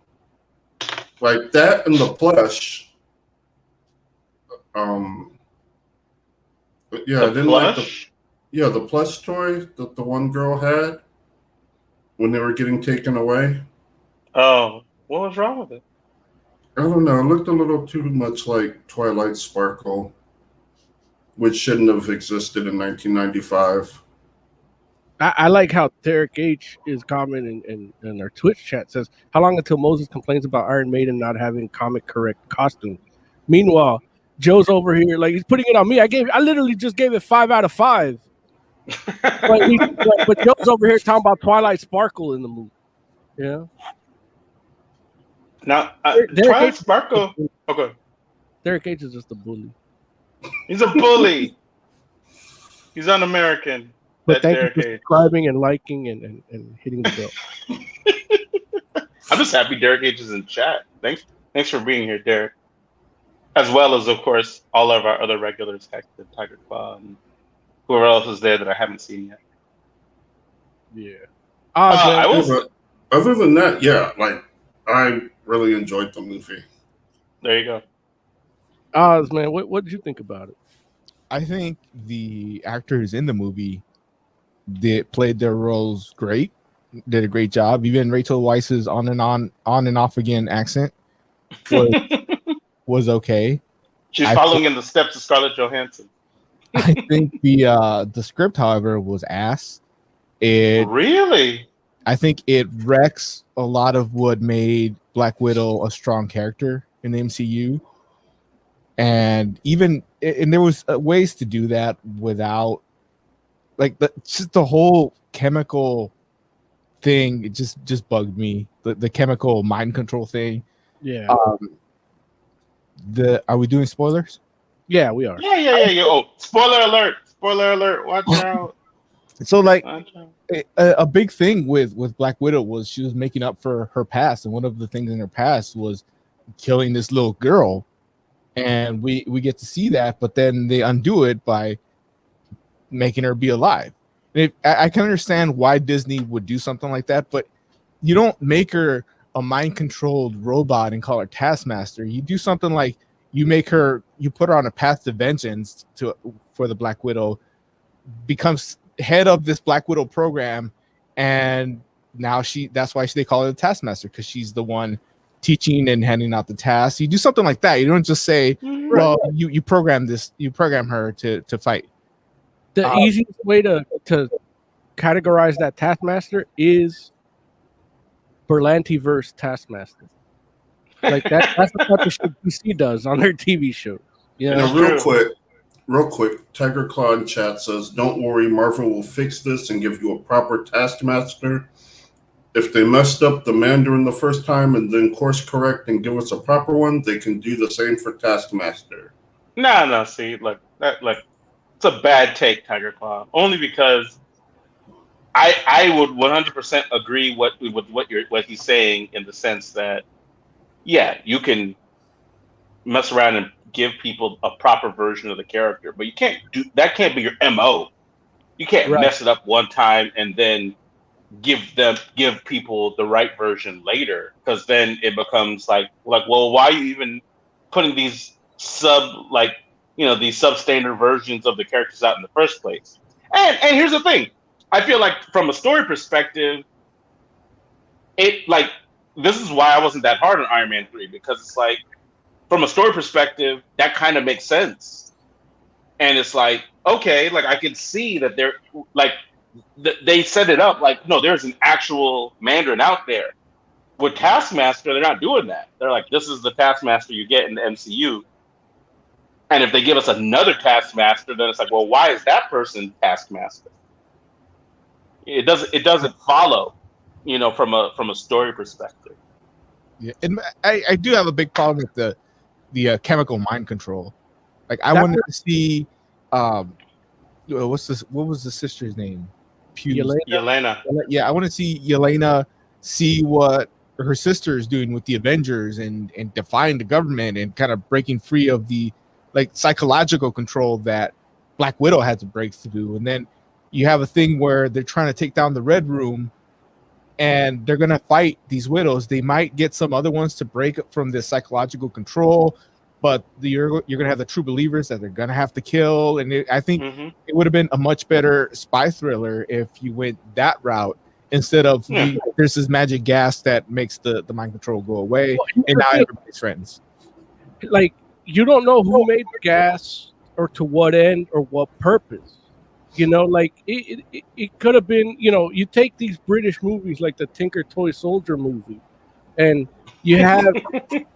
like that and the plush. But yeah, I didn't like the plush toy that the one girl had when they were getting taken away. Oh, what was wrong with it? I don't know. It looked a little too much like Twilight Sparkle, which shouldn't have existed in 1995. I like how Derek H is commenting in our Twitch chat, says, how long until Moses complains about Iron Maiden not having comic correct costume? Meanwhile, Joe's over here, like, he's putting it on me. I literally just gave it 5 out of 5. but Joe's over here talking about Twilight Sparkle in the movie. Yeah. Now, Twilight Sparkle. Okay. Derek H is just a bully. He's a bully. He's un-American. But thank you for subscribing and liking and hitting the bell. I'm just happy Derek H is in chat. Thanks for being here, Derek. As well as, of course, all of our other regulars, Hector, Tiger Claw, and whoever else is there that I haven't seen yet. Yeah. Other than that, yeah, like, I really enjoyed the movie. There you go. Oz, man, what did you think about it? I think the actors in the movie played their roles great, did a great job. Even Rachel Weisz's on and off again accent was okay. She's following in the steps of Scarlett Johansson. I think the script, however, was ass. Really? I think it wrecks a lot of what made Black Widow a strong character in the MCU. And there was ways to do that without, like, just the whole chemical thing. It just bugged me. The chemical mind control thing. Yeah. Are we doing spoilers? Yeah, we are. Yeah. Oh, spoiler alert! Spoiler alert! Watch out. So, like, a big thing with Black Widow was she was making up for her past, and one of the things in her past was killing this little girl. And we get to see that, but then they undo it by making her be alive. I can understand why Disney would do something like that, but you don't make her a mind-controlled robot and call her Taskmaster. You do something like you put her on a path to vengeance for the Black Widow, becomes head of this Black Widow program, and now that's why they call her the Taskmaster, because she's the one teaching and handing out the tasks. You do something like that. You don't just say, well, you program her to fight. The easiest way to categorize that Taskmaster is Berlanti-verse Taskmaster. Like that's the type of shit DC does on their TV shows. Yeah. Real quick, Tiger Claw in chat says, don't worry, Marvel will fix this and give you a proper Taskmaster. If they messed up the Mandarin the first time and then course correct and give us a proper one, they can do the same for Taskmaster. No. See, look, That like it's a bad take, Tiger Claw. Only because I would 100% agree with what he's saying in the sense that yeah, you can mess around and give people a proper version of the character, but you can't do that. Can't be your MO. You can't Right. mess it up one time and then give people the right version later, because then it becomes like well, why are you even putting these these substandard versions of the characters out in the first place? And here's the thing, I feel like from a story perspective, it like this is why I wasn't that hard on Iron Man 3, because it's like from a story perspective that kind of makes sense, and it's like okay, like I can see that they're like they set it up like no, there's an actual Mandarin out there. With Taskmaster, they're not doing that. They're like, this is the Taskmaster you get in the MCU, and if they give us another Taskmaster, then it's like, well, why is that person Taskmaster? It doesn't follow, from a story perspective. Yeah, and I do have a big problem with the chemical mind control. Like I wanted to see, what was the sister's name? Yelena. Yeah, I want to see Yelena see what her sister is doing with the Avengers and defying the government and kind of breaking free of the like psychological control that Black Widow had to break through. And then you have a thing where they're trying to take down the Red Room and they're going to fight these widows. They might get some other ones to break from this psychological control, but you're going to have the true believers that they're going to have to kill. And I think it would have been a much better spy thriller if you went that route instead of there's this magic gas that makes the mind control go away, and now everybody's friends. Like, you don't know who made the gas or to what end or what purpose. Like it could have been, you take these British movies like the Tinker Toy Soldier movie, and you have you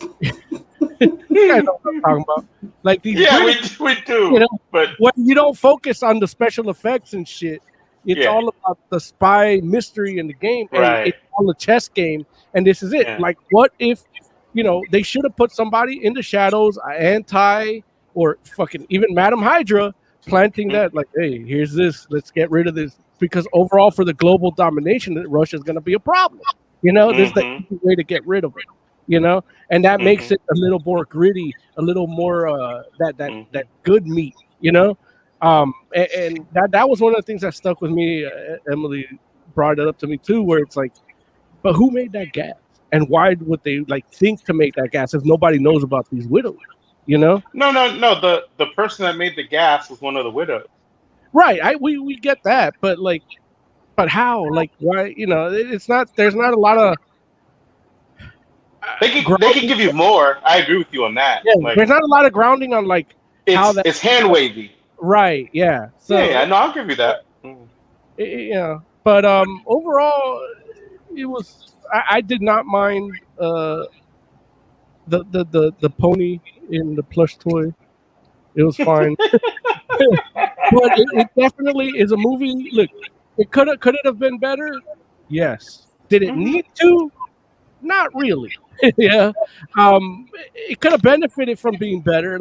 guys know what I'm talking about. Like these British, we do. But when you don't focus on the special effects and shit, it's all about the spy mystery in the game, and it's all a chess game. And this is it. Yeah. Like, what if they should have put somebody in the shadows, anti or fucking even Madam Hydra, planting that, like, hey, here's this, let's get rid of this, because overall for the global domination, Russia is going to be a problem. There's the easy way to get rid of it. And that makes it a little more gritty, a little more that good meat. And that was one of the things that stuck with me. Emily brought it up to me too, where it's like, but who made that gas, and why would they think to make that gas if nobody knows about these widows? No. The person that made the gas was one of the widows. Right. We get that, but how? Like, why? It's not. There's not a lot of. They can give you more. I agree with you on that. Yeah, there's not a lot of grounding on how that. It's hand wavy. Right. Yeah. So, no, I'll give you that. But overall, it was. I did not mind the pony in the plush toy. It was fine. But it definitely is a movie. Look, could it have been better? Yes. Did it need to? Not really. Yeah. It could have benefited from being better.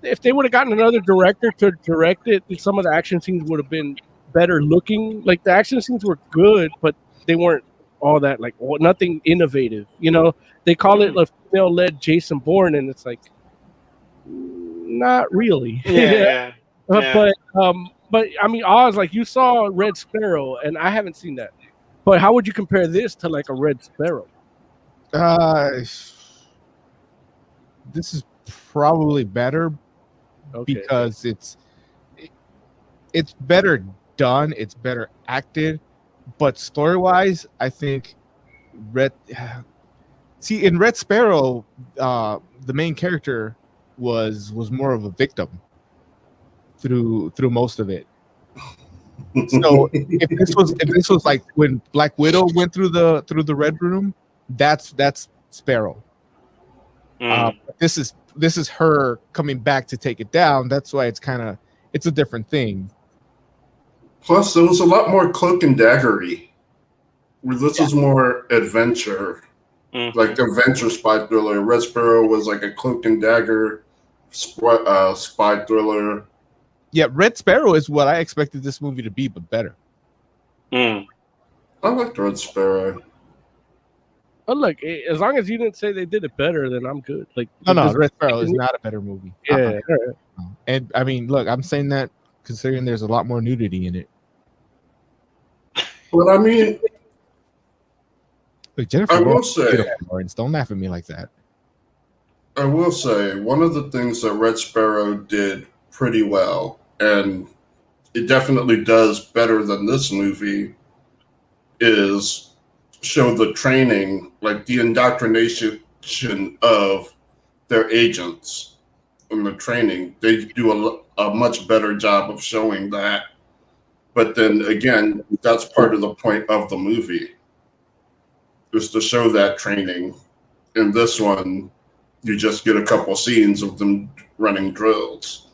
If they would have gotten another director to direct it, some of the action scenes would have been better looking. Like, the action scenes were good, but they weren't all that, nothing innovative. They call it a female-led Jason Bourne, and it's like, not really. Yeah. But I mean, Oz, you saw Red Sparrow, and I haven't seen that. But how would you compare this to a Red Sparrow? This is probably better because it's better done, it's better acted, but story-wise, I think in Red Sparrow, the main character was more of a victim through most of it. So if this was like when Black Widow went through the Red Room, that's Sparrow. This is her coming back to take it down. That's why it's a different thing. Plus, there was a lot more cloak and daggery. This was more adventure, like adventure spy thriller. Red Sparrow was like a cloak and dagger spy thriller. Yeah, Red Sparrow is what I expected this movie to be, but better. Mm. I liked Red Sparrow. But look, as long as you didn't say they did it better, then I'm good. Like, No, Red Sparrow is not a better movie. Yeah. And I mean, look, I'm saying that considering there's a lot more nudity in it. But I mean, Look, Jennifer I will Lawrence, say, beautiful, Lawrence, don't laugh at me like that. I will say, one of the things that Red Sparrow did pretty well, and it definitely does better than this movie, is show the training, like the indoctrination of their agents and the training. They do a much better job of showing that. But then again, that's part of the point of the movie, is to show that training. In this one, you just get a couple scenes of them running drills.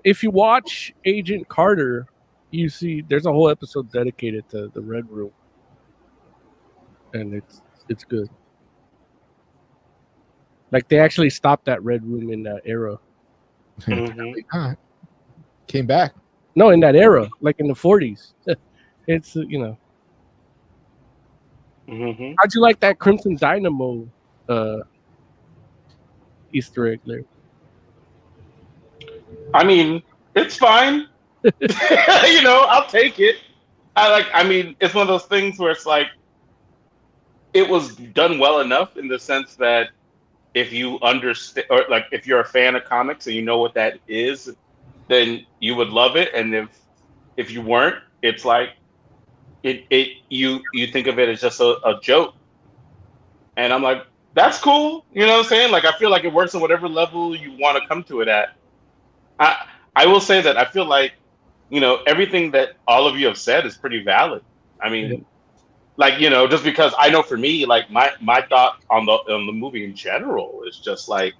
If you watch Agent Carter, you see there's a whole episode dedicated to the Red Room, and it's good. Like, they actually stopped that Red Room in that era. Mm-hmm. Came back. No, in that era, like in the 40s. It's Mm-hmm. How'd you like that Crimson Dynamo Easter egg there? I mean, it's fine. I'll take it. I mean, it's one of those things where it's like, it was done well enough in the sense that if you understand, or like if you're a fan of comics and you know what that is, then you would love it. And if you weren't, it's like you think of it as just a joke. And I'm like, that's cool. You know what I'm saying? Like, I feel like it works on whatever level you want to come to it at. I will say that I feel like, everything that all of you have said is pretty valid. I mean, like, just because I know for me, like my thought on the movie in general is just like,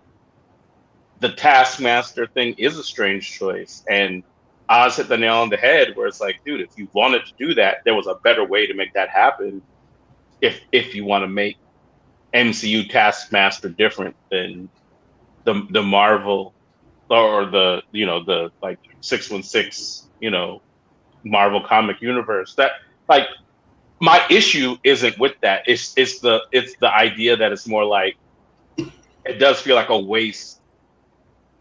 the Taskmaster thing is a strange choice. And Oz hit the nail on the head where it's like, dude, if you wanted to do that, there was a better way to make that happen. If you want to make MCU Taskmaster different than the Marvel or the like 616 Marvel comic universe, that, like, my issue isn't with that. It's the idea that it's more like, it does feel like a waste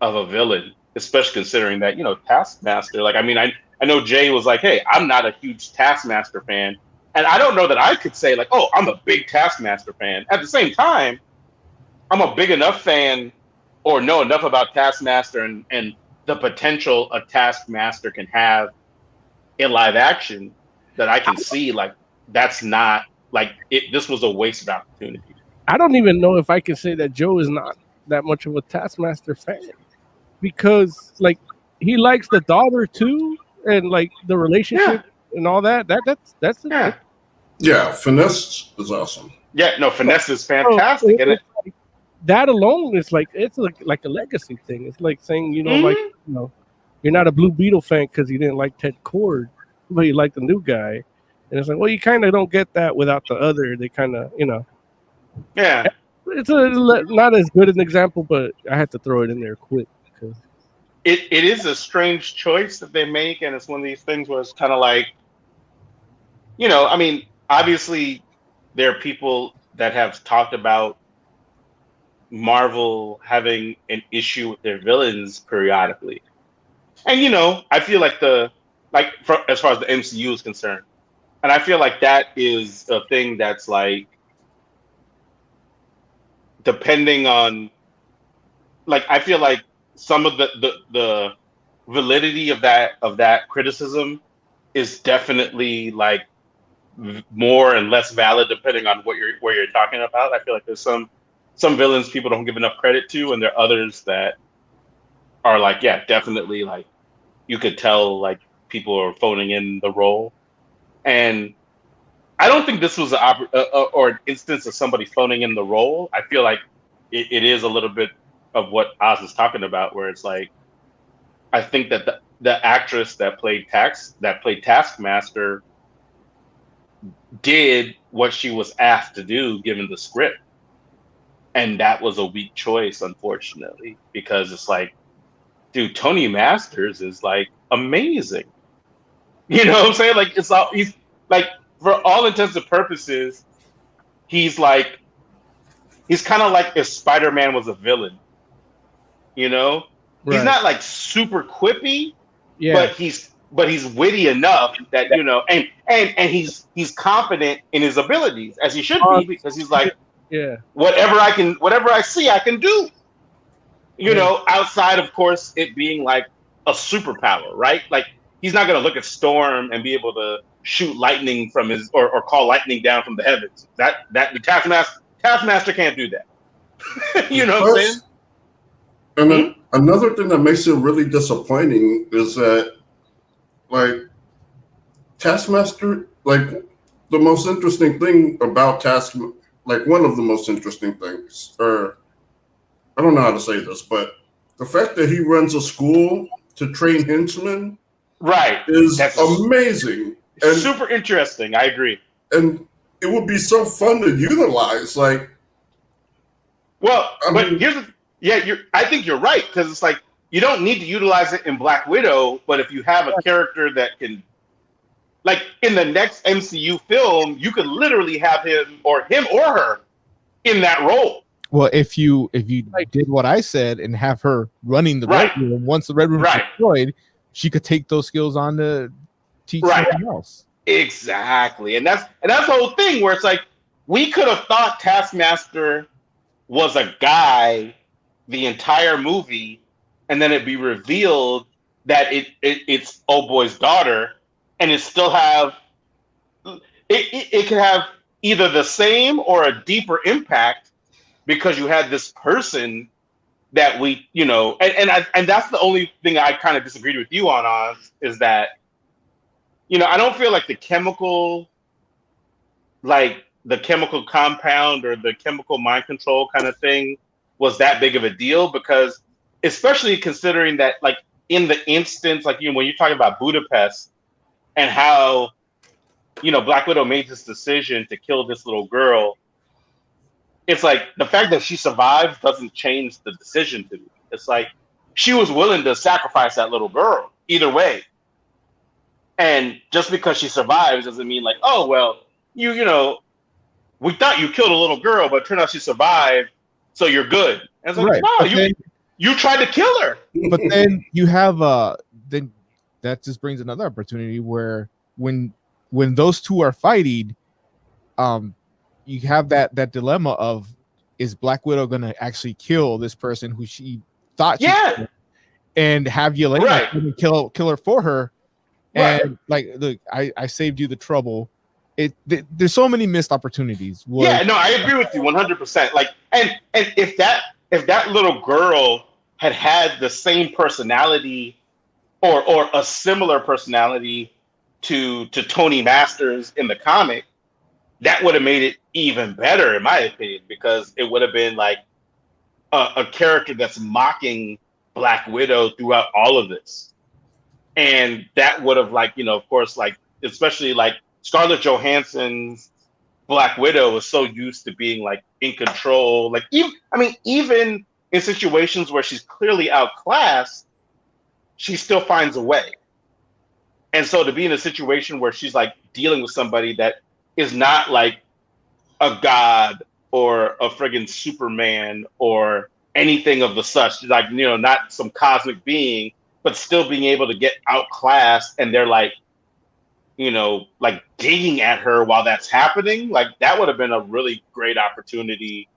of a villain, especially considering that Taskmaster, like, I mean, I know Jay was like, hey, I'm not a huge Taskmaster fan, and I don't know that I could say like, oh, I'm a big Taskmaster fan. At the same time, I'm a big enough fan or know enough about Taskmaster and the potential a Taskmaster can have in live action that I can see, like, that's not like it. This was a wasted opportunity. I don't even know if I can say that Joe is not that much of a Taskmaster fan, because like, he likes the daughter too, and like the relationship and all that. That's Yeah, Finesse is awesome. Yeah, no, Finesse is fantastic, and like, that alone is like, it's like a legacy thing. It's like saying, like, you're not a Blue Beetle fan because you didn't like Ted Cord, but you like the new guy. And it's like, well, you kind of don't get that without the other. They kind of, yeah, it's not as good an example, but I had to throw it in there quick because it is a strange choice that they make, and it's one of these things where it's kind of like, I mean, obviously there are people that have talked about Marvel having an issue with their villains periodically, and I feel like as far as the MCU is concerned. And I feel like that is a thing that's like, depending on, like, I feel like some of the validity of that criticism is definitely like more and less valid depending on where you're talking about. I feel like there's some villains people don't give enough credit to, and there are others that are like, yeah, definitely, like, you could tell like people are phoning in the role. And I don't think this was an instance of somebody phoning in the role. I feel like it is a little bit of what Oz is talking about, where it's like, I think that the actress that played Taskmaster did what she was asked to do given the script. and that was a weak choice, unfortunately, because it's like, dude, Tony Masters is like amazing. You know what I'm saying? Like he's like, for all intents and purposes, he's like he's kind of like if Spider-Man was a villain. You know, he's Right. not like super quippy, Yeah. but he's witty enough that and he's confident in his abilities, as he should be, because he's like, Yeah. whatever I see, I can do. You know, outside of course it being like a superpower, right? Like he's not gonna look at Storm and be able to shoot lightning from his or call lightning down from the heavens. That the Taskmaster can't do that. You know what I'm saying? And then another thing that makes it really disappointing is that, like, Taskmaster, like, the most interesting thing about like, one of the most interesting things, or I don't know how to say this, but the fact that he runs a school to train henchmen, right, is amazing. And super interesting. I agree. And it would be so fun to utilize. Like, well, I think you're right, because it's like you don't need to utilize it in Black Widow, but if you have a character that can, like in the next MCU film, you could literally have him or her in that role. Well, if you did what I said and have her running the Red Room, once the Red Room is destroyed, she could take those skills on to teach someone else. Exactly, and that's the whole thing where it's like we could have thought Taskmaster was a guy the entire movie, and then it'd be revealed that it's old boy's daughter, and it still have it could have either the same or a deeper impact because you had this person that we, and that's the only thing I kind of disagreed with you on, Oz, is that, I don't feel like the chemical compound or the chemical mind control kind of thing was that big of a deal, because especially considering that, like, in the instance, like, when you're talking about Budapest and how, Black Widow made this decision to kill this little girl, it's like the fact that she survives doesn't change the decision to me. It's like she was willing to sacrifice that little girl either way. And just because she survives doesn't mean like, oh, well, we thought you killed a little girl, but it turned out she survived, so you're good. And it's like, no, you tried to kill her. But then you have then that just brings another opportunity where when those two are fighting, you have that dilemma of, is Black Widow gonna actually kill this person who she thought she killed, and have Yelena kill her for her, and like, look, I saved you the trouble. There's so many missed opportunities. Yeah, no, I agree with you 100%. Like, and if that little girl had the same personality or a similar personality to Tony Masters in the comic, that would have made it even better, in my opinion, because it would have been like a character that's mocking Black Widow throughout all of this. And that would have, like, of course, like, especially like Scarlett Johansson's Black Widow was so used to being like in control. Like, even in situations where she's clearly outclassed, she still finds a way. And so to be in a situation where she's like dealing with somebody that is not like a god or a friggin' Superman or anything of the such, like, not some cosmic being, but still being able to get outclassed, and they're like, like digging at her while that's happening, like that would have been a really great opportunity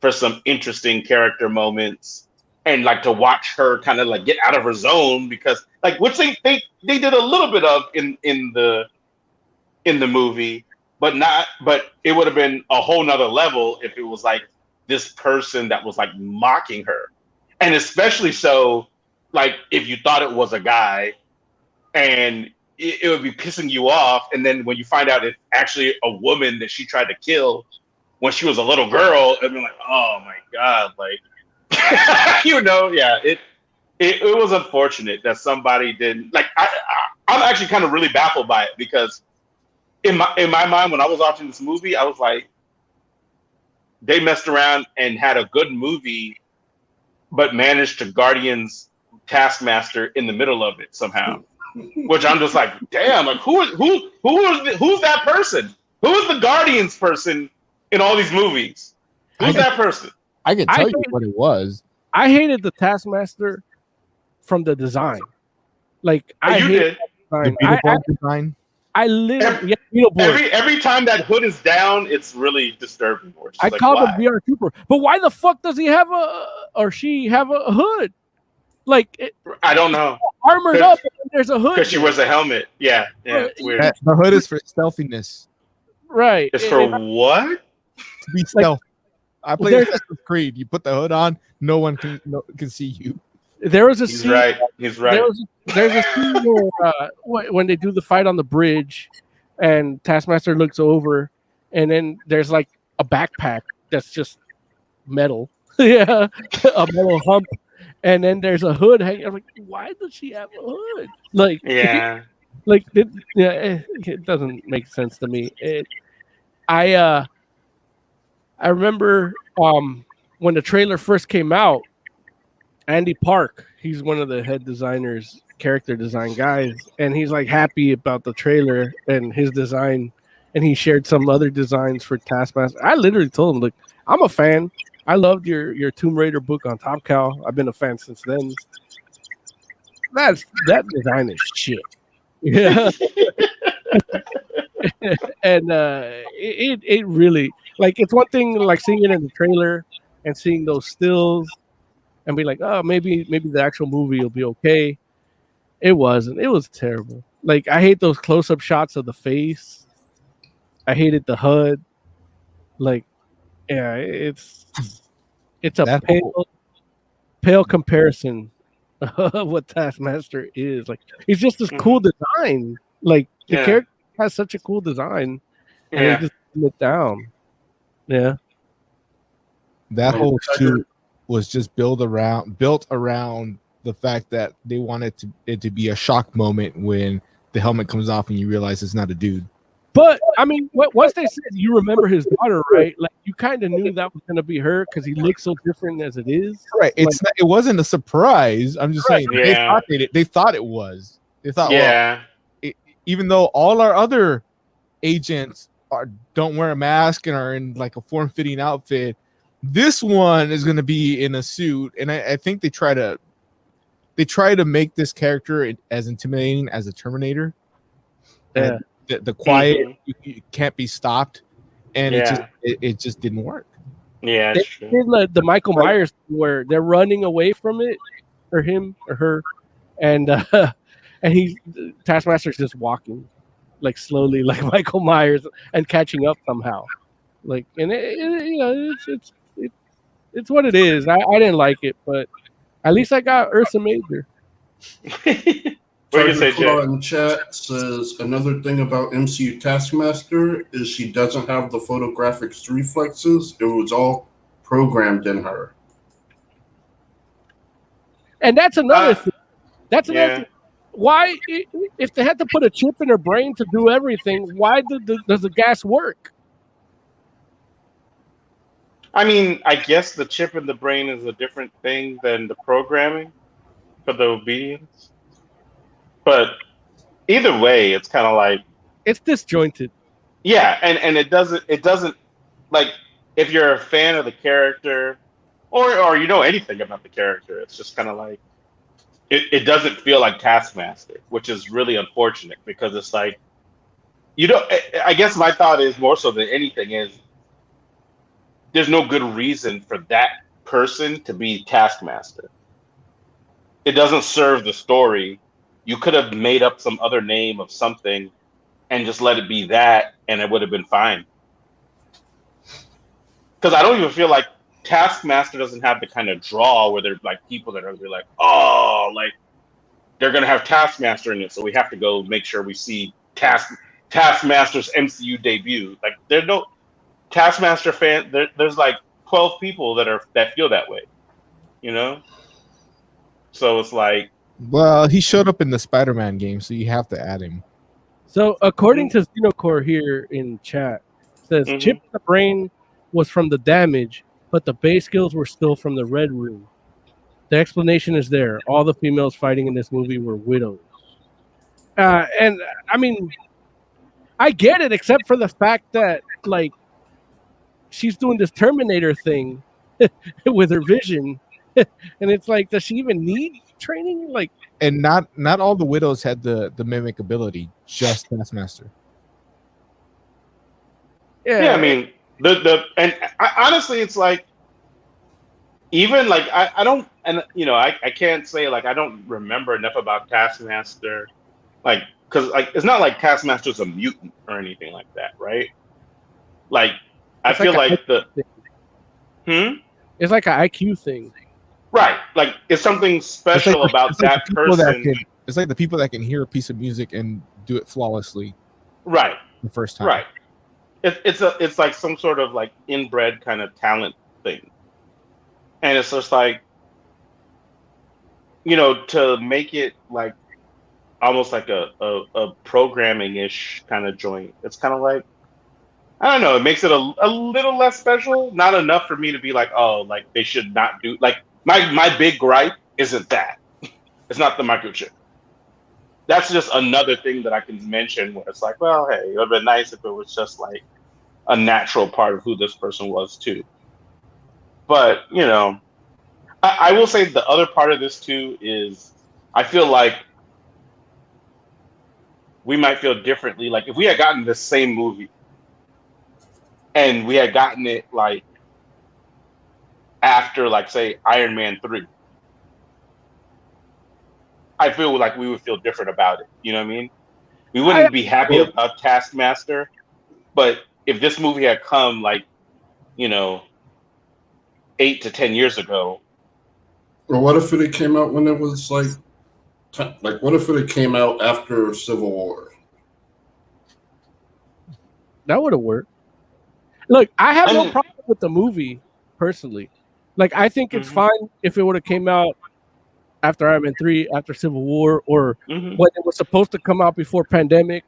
for some interesting character moments, and like to watch her kind of like get out of her zone, because like, which they did a little bit of in the movie, but it would have been a whole nother level if it was like this person that was like mocking her. And especially so, like, if you thought it was a guy and it would be pissing you off, and then when you find out it's actually a woman that she tried to kill when she was a little girl, it'd be like, oh my God, like, it was unfortunate that somebody didn't, like, I'm actually kind of really baffled by it, because in my mind, when I was watching this movie, I was like, they messed around and had a good movie, but managed to Guardians Taskmaster in the middle of it somehow. Which I'm just like, damn, like who's that person? Who is the Guardians person in all these movies? Who's that person? I can tell you what it was. I hated the Taskmaster from the design. Like I hated the design. I literally every time that hood is down, it's really disturbing. I call him VR Trooper, but why the fuck does he have or she have a hood? Like I don't know. Armored up, and there's a hood because she wears a helmet. Yeah, it's weird. The hood is for stealthiness. Right. It's for what? To be stealth. I play Assassin's Creed. You put the hood on, no one can see you. There was a He's scene. Right. He's right. There's a scene where when they do the fight on the bridge, and Taskmaster looks over, and then there's like a backpack that's just metal. Yeah, a metal hump. And then there's a hood hanging. I'm like, why does she have a hood? Like, yeah, it doesn't make sense to me. I remember when the trailer first came out, Andy Park, he's one of the head designers, character design guys, and he's like happy about the trailer and his design, and he shared some other designs for Taskmaster. I literally told him, like, I'm a fan. I loved your Tomb Raider book on Top Cow. I've been a fan since then. That design is shit. Yeah. And it really, like, it's one thing like seeing it in the trailer and seeing those stills and be like, oh, maybe the actual movie will be okay. It wasn't. It was terrible. Like, I hate those close-up shots of the face. I hated the HUD. Like, yeah, it's a pale comparison of what Taskmaster is. Like, he's just this cool design. Like, the character has such a cool design, and they just put it down. Yeah, that whole suit was just built around the fact that they wanted it to be a shock moment when the helmet comes off and you realize it's not a dude. But I mean, once they said you remember his daughter, right? Like, you kind of knew that was going to be her because he looks so different as it is. Right. It wasn't a surprise. I'm just saying they thought it was. They thought, well, even though all our other agents don't wear a mask and are in like a form-fitting outfit, this one is going to be in a suit, and I think they try to make this character as intimidating as a Terminator. Yeah. The quiet, you can't be stopped, and it just didn't work. Yeah, they did like the Michael Myers where they're running away from it, or him or her, and Taskmaster's just walking like slowly, like Michael Myers, and catching up somehow. Like, and it's what it is. I didn't like it, but at least I got Ursa Major. What do you say, Jay? In chat says another thing about MCU Taskmaster is she doesn't have the photographic reflexes. It was all programmed in her. And that's another thing. That's another thing. Why, if they had to put a chip in her brain to do everything, why does the gas work? I mean, I guess the chip in the brain is a different thing than the programming for the obedience. But either way, it's kind of like it's disjointed. Yeah, and it doesn't like, if you're a fan of the character or you know anything about the character, it's just kind of like it doesn't feel like Taskmaster, which is really unfortunate because it's like, I guess my thought is more so than anything is there's no good reason for that person to be Taskmaster. It doesn't serve the story. You could have made up some other name of something and just let it be that, and it would have been fine. Because I don't even feel like Taskmaster doesn't have the kind of draw where they're like people that are gonna be like, oh, like they're gonna have Taskmaster in it, so we have to go make sure we see Taskmaster's MCU debut. Like, there's no Taskmaster fan. There's like 12 people that feel that way, you know. So it's like, well, he showed up in the Spider-Man game, so you have to add him. So according to Xenocore here in chat, says chip in the brain was from the damage, but the base skills were still from the Red Room. The explanation is there. All the females fighting in this movie were widows. And I mean, I get it, except for the fact that like she's doing this Terminator thing with her vision, and it's like, does she even need training? Like, and not all the widows had the mimic ability, just Taskmaster. Yeah, I mean honestly, it's like even like I don't, and I can't say like I don't remember enough about Taskmaster, like because like it's not like Taskmaster's a mutant or anything like that, right? Like I feel like it's like an IQ thing. Right, like it's something special about that person. It's like the people that can hear a piece of music and do it flawlessly. Right, the first time. Right, it's like some sort of like inbred kind of talent thing, and it's just like to make it like almost like a programming-ish kind of joint. It's kind of like, I don't know. It makes it a little less special. Not enough for me to be like, oh, like they should not do. Like my big gripe isn't that. It's not the microchip. That's just another thing that I can mention where it's like, well, hey, it would have been nice if it was just like a natural part of who this person was too. But I will say the other part of this too is I feel like we might feel differently. Like if we had gotten the same movie and we had gotten it like after, like, say, Iron Man 3, I feel like we would feel different about it. You know what I mean? We wouldn't be happy about Taskmaster, but if this movie had come like, 8 to 10 years ago. Or what if it came out when it was like what if it came out after Civil War? That would have worked. Look, I have no problem with the movie personally. Like, I think it's fine if it would have came out after Iron Man 3, after Civil War, or when it was supposed to come out before pandemic,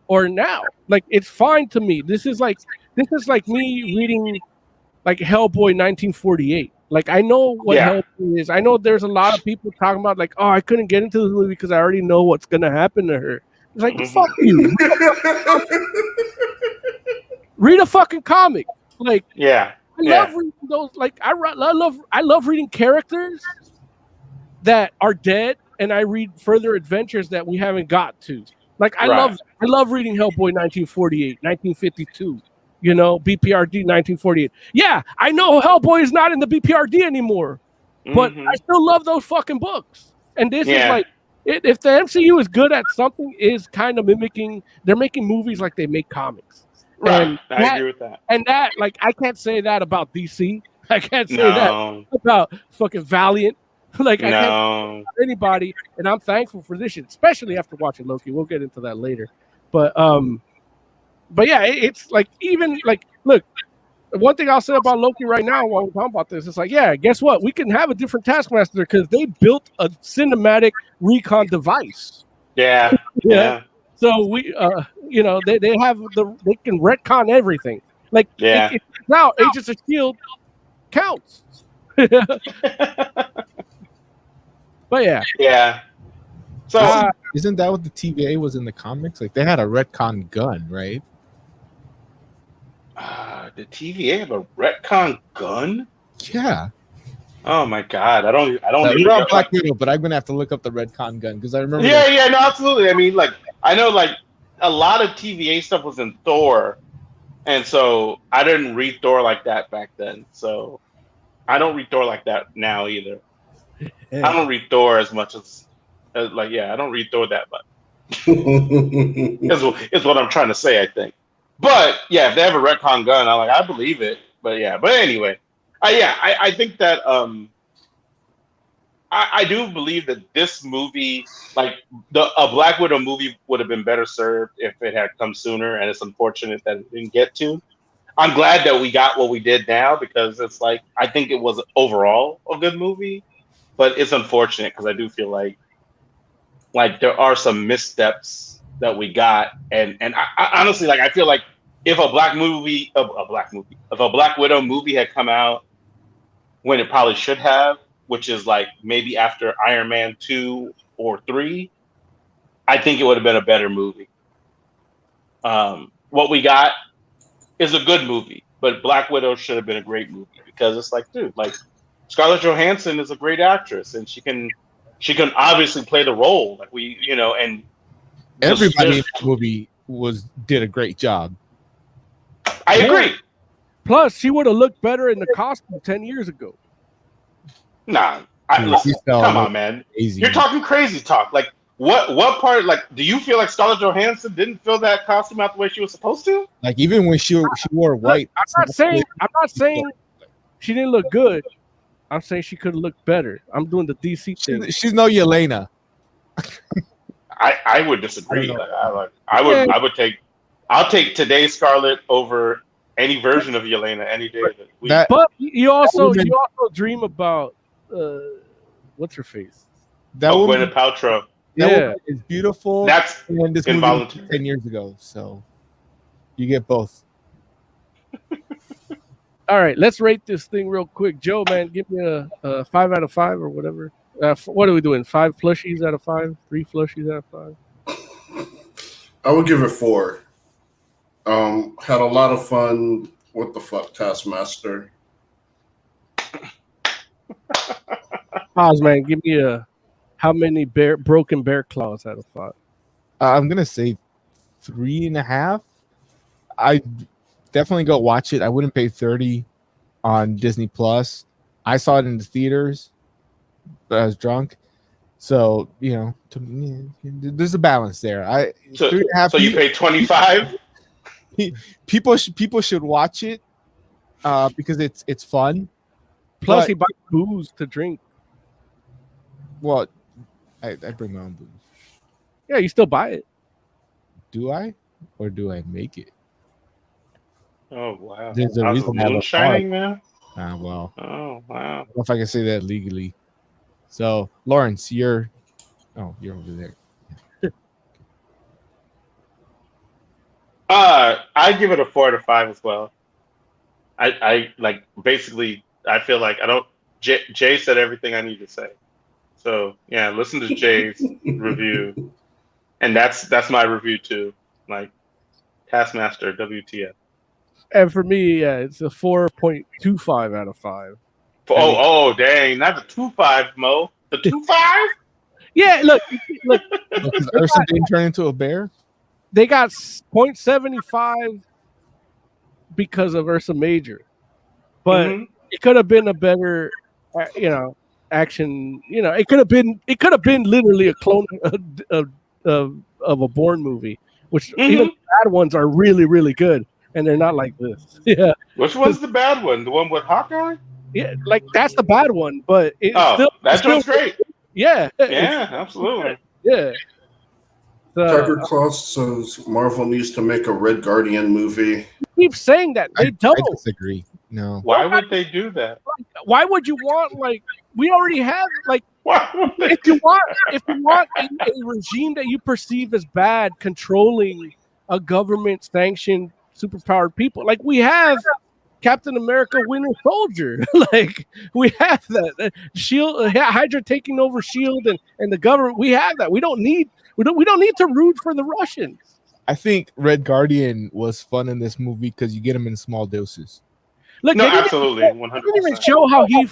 or now. Like, it's fine to me. This is like me reading like Hellboy 1948. Like, I know what Hellboy is. I know there's a lot of people talking about like, oh, I couldn't get into this movie because I already know what's gonna happen to her. It's like, fuck you. Read a fucking comic. Like, I love reading those. Like, I love reading characters that are dead, and I read further adventures that we haven't got to. Like, I love reading Hellboy 1948, 1952. BPRD 1948. Yeah, I know Hellboy is not in the BPRD anymore, but I still love those fucking books. And this is like, if the MCU is good at something, is kind of mimicking. They're making movies like they make comics. Right, and I agree with that. And that, like, I can't say that about DC. I can't say that about fucking Valiant. Like, I can't say about anybody. And I'm thankful for this shit, especially after watching Loki. We'll get into that later. But yeah, it's like, even like, look, one thing I'll say about Loki right now while we're talking about this, it's like, yeah, guess what? We can have a different Taskmaster because they built a cinematic recon device. Yeah. So we, they can retcon everything. Like, now Agents of S.H.I.E.L.D. counts. But yeah. So isn't that what the TVA was in the comics? Like, they had a retcon gun, right? The TVA have a retcon gun? Yeah. Oh my god, I don't We're on Black Widow, but I'm gonna have to look up the retcon gun because I remember. Yeah, no, absolutely. I mean, like, I know, like, a lot of TVA stuff was in Thor, and so I didn't read Thor like that back then. So I don't read Thor like that now either. I don't read Thor as much as I don't read Thor that much. is what I'm trying to say, I think. But yeah, if they have a retcon gun, I believe it. But anyway, I think that I do believe that this movie, like a Black Widow movie, would have been better served if it had come sooner, and it's unfortunate that it didn't get to. I'm glad that we got what we did now because it's like, I think it was overall a good movie, but it's unfortunate because I do feel like there are some missteps that we got, and I honestly, like, I feel like if a Black Widow movie had come out when it probably should have, which is like maybe after Iron Man 2 or 3, I think it would have been a better movie. What we got is a good movie, but Black Widow should have been a great movie because it's like, dude, like Scarlett Johansson is a great actress and she can obviously play the role. Like and everybody in that movie did a great job. I agree. Plus, she would have looked better in the costume 10 years ago. Nah, listen, come on, man. Crazy. You're talking crazy talk. Like, what part? Like, do you feel like Scarlett Johansson didn't fill that costume out the way she was supposed to? Like, even when she wore white. I'm not saying she didn't look good. I'm saying she could have looked better. I'm doing the DC thing. She's no Yelena. I would disagree. I'll take today's Scarlett over any version of Yelena any day. But you also dream about what's her face? That woman, Gwyneth Paltrow. That woman is beautiful. That's this movie 10 years ago, so you get both. All right, let's rate this thing real quick. Joe, man, give me a 5 out of 5 or whatever. What are we doing? 5 plushies out of 5? 3 plushies out of 5? I would give it 4. Had a lot of fun. What the fuck, Taskmaster? Pause, man. Give me how many broken bear claws out of 5? I'm gonna say 3.5. I definitely go watch it. I wouldn't pay $30 on Disney Plus. I saw it in the theaters, but I was drunk. So there's a balance there. So you pay $25. People should watch it because it's fun. Plus, he buys booze to drink. Well, I bring my own booze. Yeah, you still buy it. Do I, or do I make it? Oh wow! There's a reason I have shining, man. Well. Oh wow! I don't know if I can say that legally. So, Lawrence, you're over there. I give it a 4 out of 5 as well. I like basically. I feel like I don't. Jay said everything I need to say. So yeah, listen to Jay's review, and that's my review too. Like Taskmaster, WTF. And for me, yeah, it's a 4.25 out of 5. Oh, dang! Not the 2.5, Mo. The 2.5? Yeah, look. Does Ursa didn't turn into a bear? They got 0.75 because of Ursa Major, but it could have been a better, action. It could have been literally a clone of a Bourne movie, which even the bad ones are really, really good, and they're not like this. Yeah. Which one's the bad one? The one with Hawkeye? Yeah, like that's the bad one, but that one's great. Yeah. Yeah, absolutely. Yeah. Tucker Claus says Marvel needs to make a Red Guardian movie. Keep saying that they don't. I disagree. No. Why would they do that? Why would you want we already have if you want a regime that you perceive as bad controlling a government sanctioned superpowered people, like we have Captain America Winter Soldier, we have that Shield, Hydra taking over Shield and the government. We have that. We don't need to root for the Russians. I think Red Guardian was fun in this movie because you get him in small doses. Look, no, absolutely, 100%. They didn't even show how he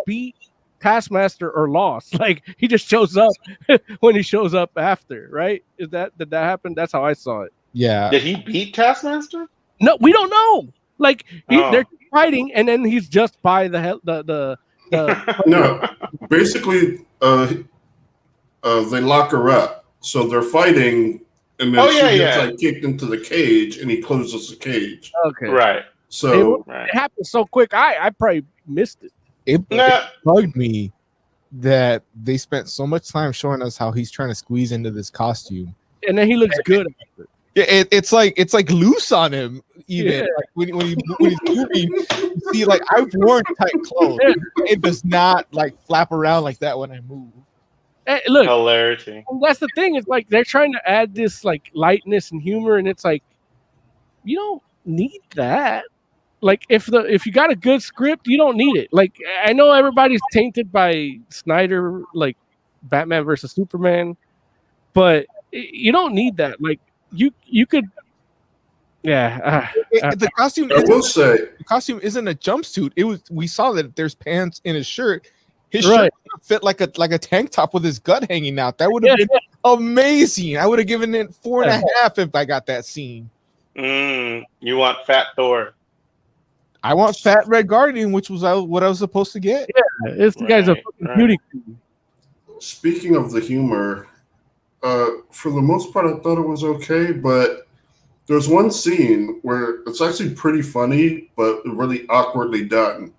beat Taskmaster or lost. He just shows up when he shows up after, right? Did that happen? That's how I saw it. Yeah. Did he beat Taskmaster? No, we don't know. They're fighting, and then he's just by the No, basically, they lock her up, so they're fighting, and then she gets kicked into the cage, and he closes the cage. Okay, right. So it happened so quick. I probably missed it. It bugged me that they spent so much time showing us how he's trying to squeeze into this costume, and then he looks good after. Yeah, it's like loose on him. Even when he's moving, you see, I've worn tight clothes. It does not flap around like that when I move. Hey, look, hilarity. That's the thing. It's they're trying to add this lightness and humor, and it's you don't need that. Like if you got a good script, you don't need it. Like I know everybody's tainted by Snyder, like Batman versus Superman, but you don't need that. Like you could, yeah. The costume I will say, the costume isn't a jumpsuit. We saw that there's pants in his shirt. His Right. shirt fit like a tank top with his gut hanging out. That would have been amazing. I would have given it 4.5 if I got that scene. You want Fat Thor? I want Fat Red Guardian, which was what I was supposed to get. Yeah, this guy's a fucking beauty queen. speaking of the humor, for the most part, I thought it was okay, but there's one scene where it's actually pretty funny, but really awkwardly done,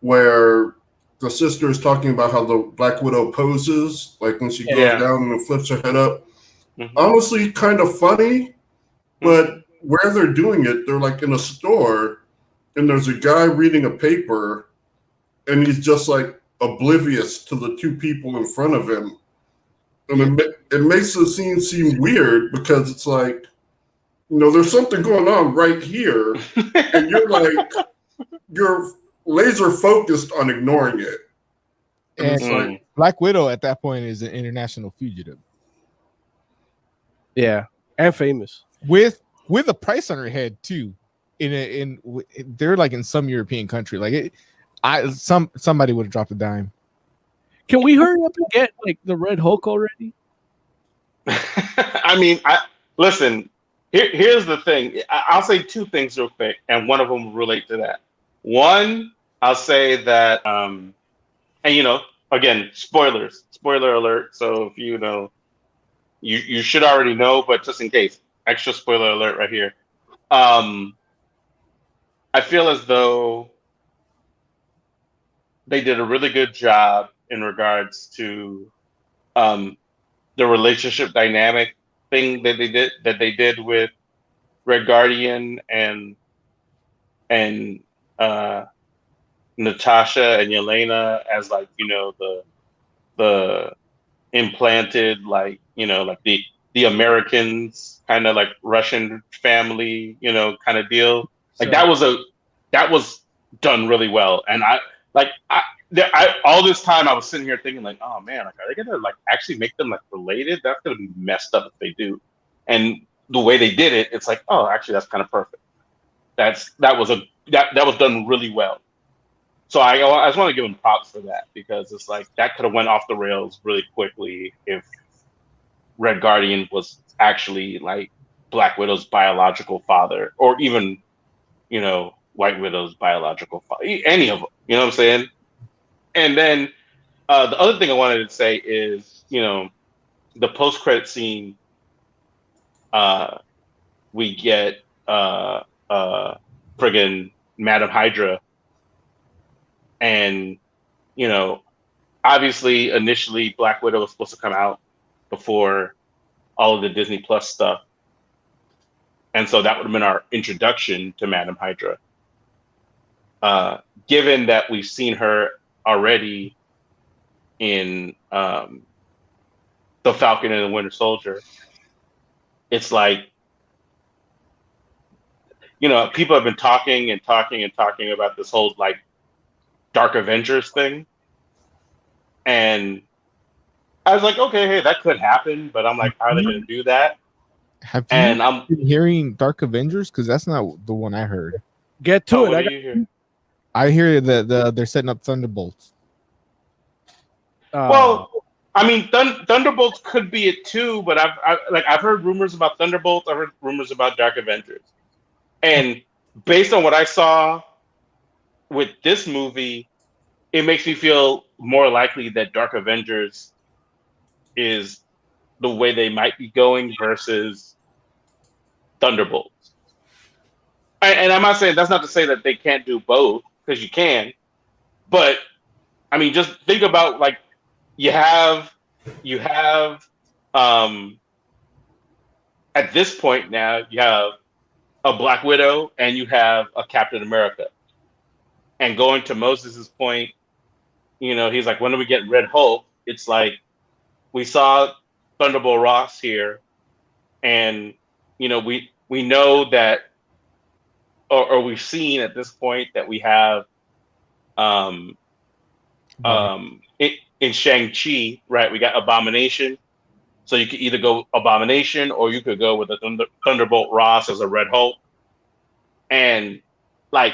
where the sister is talking about how the Black Widow poses, like when she goes down and flips her head up. Honestly, kind of funny, but where they're doing it, they're like in a store, and there's a guy reading a paper, and he's just like oblivious to the two people in front of him. And it makes the scene seem weird because it's like, there's something going on right here, and you're laser focused on ignoring it. And it's like Black Widow at that point is an international fugitive. Yeah, and famous with a price on her head too. They're like in some European country. Like somebody would have dropped a dime. Can we hurry up and get like the Red Hulk already? I mean, listen. Here's the thing. I'll say two things real quick, and one of them will relate to that. One, I'll say that, and again, spoiler alert. So if you know, you should already know, but just in case, extra spoiler alert right here. I feel as though they did a really good job in regards to the relationship dynamic thing that they did with Red Guardian and Natasha and Yelena as like the implanted like the Americans kind of like Russian family kind of deal. Like that was done really well, and I all this time I was sitting here thinking like, oh man, like are they gonna like actually make them like related? That's gonna be messed up if they do. And the way they did it, it's like, oh, actually that's kind of perfect. That was done really well. So I just want to give them props for that, because it's like that could have went off the rails really quickly if Red Guardian was actually like Black Widow's biological father, or even White Widow's biological father, any of them. You know what I'm saying? And then the other thing I wanted to say is, the post-credit scene, we get friggin' Madam Hydra. And, obviously, initially, Black Widow was supposed to come out before all of the Disney Plus stuff. And so that would have been our introduction to Madam Hydra. Given that we've seen her already in The Falcon and the Winter Soldier, it's like, people have been talking about this whole like Dark Avengers thing. And I was like, okay, hey, that could happen, but I'm like, how are they going to do that? Have you been hearing Dark Avengers? Because that's not the one I heard. Get to it. I hear that they're setting up Thunderbolts. Well, I mean, Thunderbolts could be it too, but I've heard rumors about Thunderbolts. I've heard rumors about Dark Avengers, and based on what I saw with this movie, it makes me feel more likely that Dark Avengers is the way they might be going versus Thunderbolts. And I'm not saying, that's not to say that they can't do both, because you can, but I mean, just think about like you have at this point now you have a Black Widow and you have a Captain America. And going to Moses's point, he's like, when do we get Red Hulk? It's like we saw Thunderbolt Ross here, and we we know that, or we've seen at this point that we have in Shang-Chi, right? We got Abomination. So you could either go Abomination or you could go with a Thunderbolt Ross as a Red Hulk. And like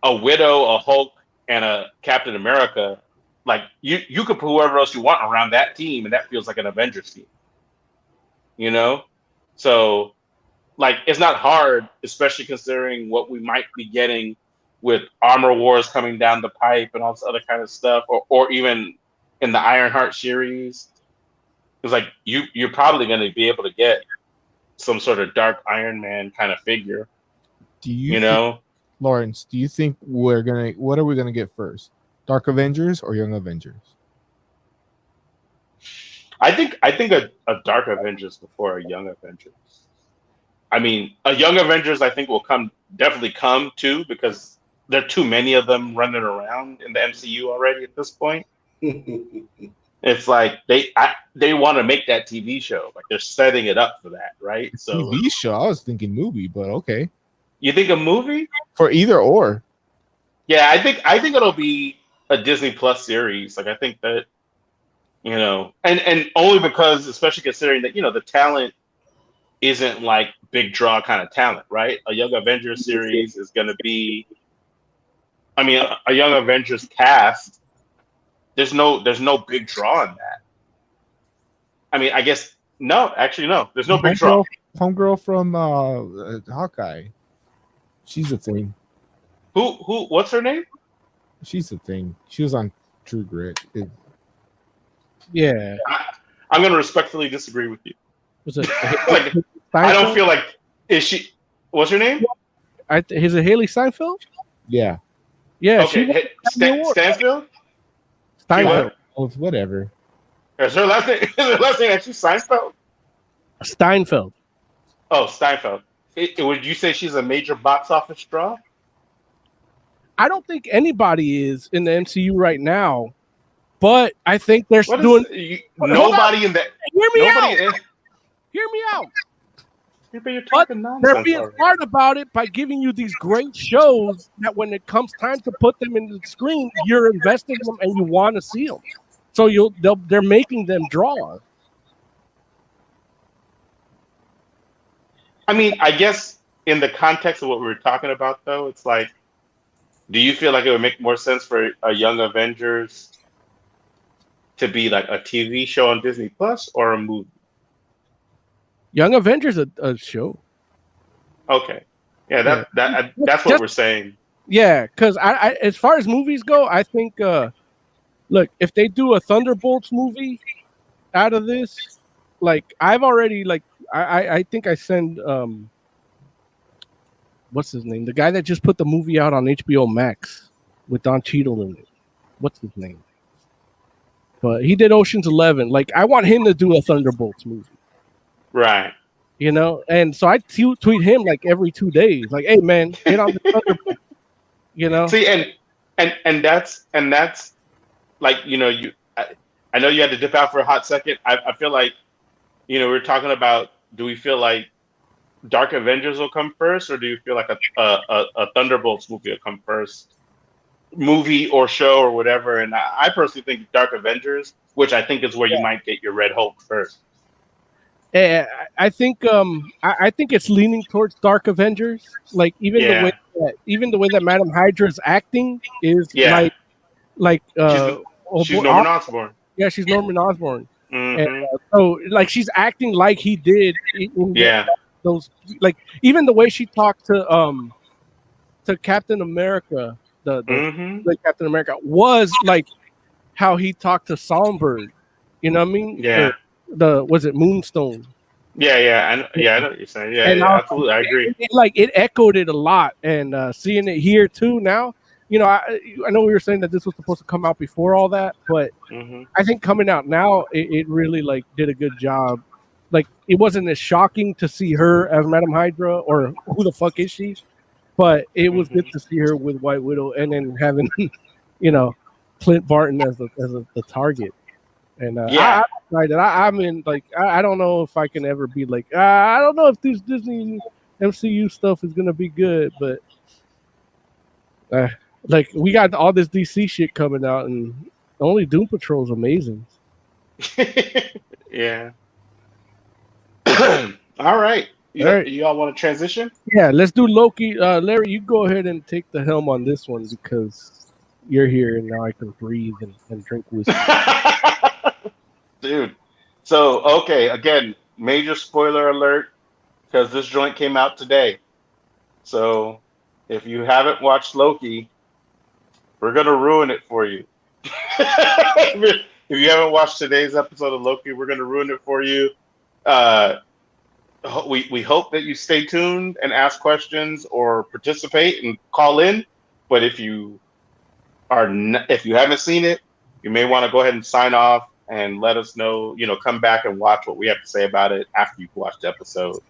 a Widow, a Hulk, and a Captain America, like you could put whoever else you want around that team, and that feels like an Avengers team. You know? So like it's not hard, especially considering what we might be getting with Armor Wars coming down the pipe and all this other kind of stuff, or even in the Ironheart series. It's like you're probably going to be able to get some sort of dark Iron Man kind of figure. Do you know, Lawrence? Do you think what are we gonna get first? Dark Avengers or Young Avengers? I think a Dark Avengers before a Young Avengers. I mean, a Young Avengers I think will definitely come too, because there are too many of them running around in the MCU already at this point. It's like they want to make that TV show. Like they're setting it up for that, right? So TV show. I was thinking movie, but okay. You think a movie? For either or. Yeah, I think it'll be a Disney Plus series. Like I think that, and only because, especially considering that, the talent isn't like big draw kind of talent, right? A Young Avengers series is going to be, a Young Avengers cast. There's no big draw in that. I guess no. There's no big draw. Homegirl from Hawkeye. She's a thing. Who? What's her name? She's a thing. She was on True Grit. Yeah. I'm going to respectfully disagree with you. Was it like, I don't feel like is she? What's her name? Is it Haley Steinfeld? Yeah. Yeah. Okay. Stanfield. Steinfeld. Whatever. Is her last name? Is her last name actually Steinfeld? Steinfeld. Oh, Steinfeld. Would you say she's a major box office draw? I don't think anybody is in the MCU right now, but I think they're doing. Nobody in the. Hear me out. Hear me out. You're talking nonsense. They're being smart about it by giving you these great shows that when it comes time to put them in the screen, you're investing in them and you want to see them. So they're making them draw. I guess in the context of what we were talking about, though, it's like, do you feel like it would make more sense for a Young Avengers to be like a TV show on Disney Plus or a movie? Young Avengers a show. Okay, yeah, that's what we're saying. Yeah, because I as far as movies go, I think look, if they do a Thunderbolts movie out of this, like I've already I think I send what's his name? The guy that just put the movie out on HBO Max with Don Cheadle in it. What's his name? But he did Ocean's 11. Like I want him to do a Thunderbolts movie. Right. And so I tweet him like every 2 days, like, "Hey man, get on the Thunderbolts." See, and that's like, I know you had to dip out for a hot second. I feel like, we're talking about, do we feel like Dark Avengers will come first, or do you feel like a Thunderbolts movie will come first? Movie or show or whatever. And I personally think Dark Avengers, which I think is where you might get your Red Hulk first. I think it's leaning towards Dark Avengers. Like even the way that Madam Hydra's acting is like she's Norman Osborn. Yeah, she's Norman Osborn. Mm-hmm. And, so like she's acting like he did. Those like even the way she talked to Captain America, the Captain America was like how he talked to Songbird. You know what I mean? Yeah. Was it Moonstone? I know what you're saying. Yeah, absolutely, I agree. It echoed it a lot, and seeing it here too now. I know we were saying that this was supposed to come out before all that, but I think coming out now, it really did a good job. Like it wasn't as shocking to see her as Madam Hydra or who the fuck is she, but it was good to see her with White Widow, and then having Clint Barton as the target. And I'm excited. I'm in I don't know if I can ever be like I don't know if this Disney MCU stuff is gonna be good, but like we got all this DC shit coming out, and only Doom Patrol is amazing. Yeah. All right. All right. You all want to transition? Yeah, let's do Loki. Larry, you go ahead and take the helm on this one because you're here and now I can breathe and drink whiskey. Dude. So, okay, again, major spoiler alert because this joint came out today. So, if you haven't watched Loki, we're going to ruin it for you. If you haven't watched today's episode of Loki, we're going to ruin it for you. We hope that you stay tuned and ask questions or participate and call in. But if you if you haven't seen it, you may want to go ahead and sign off and let us know. Come back and watch what we have to say about it after you've watched the episode.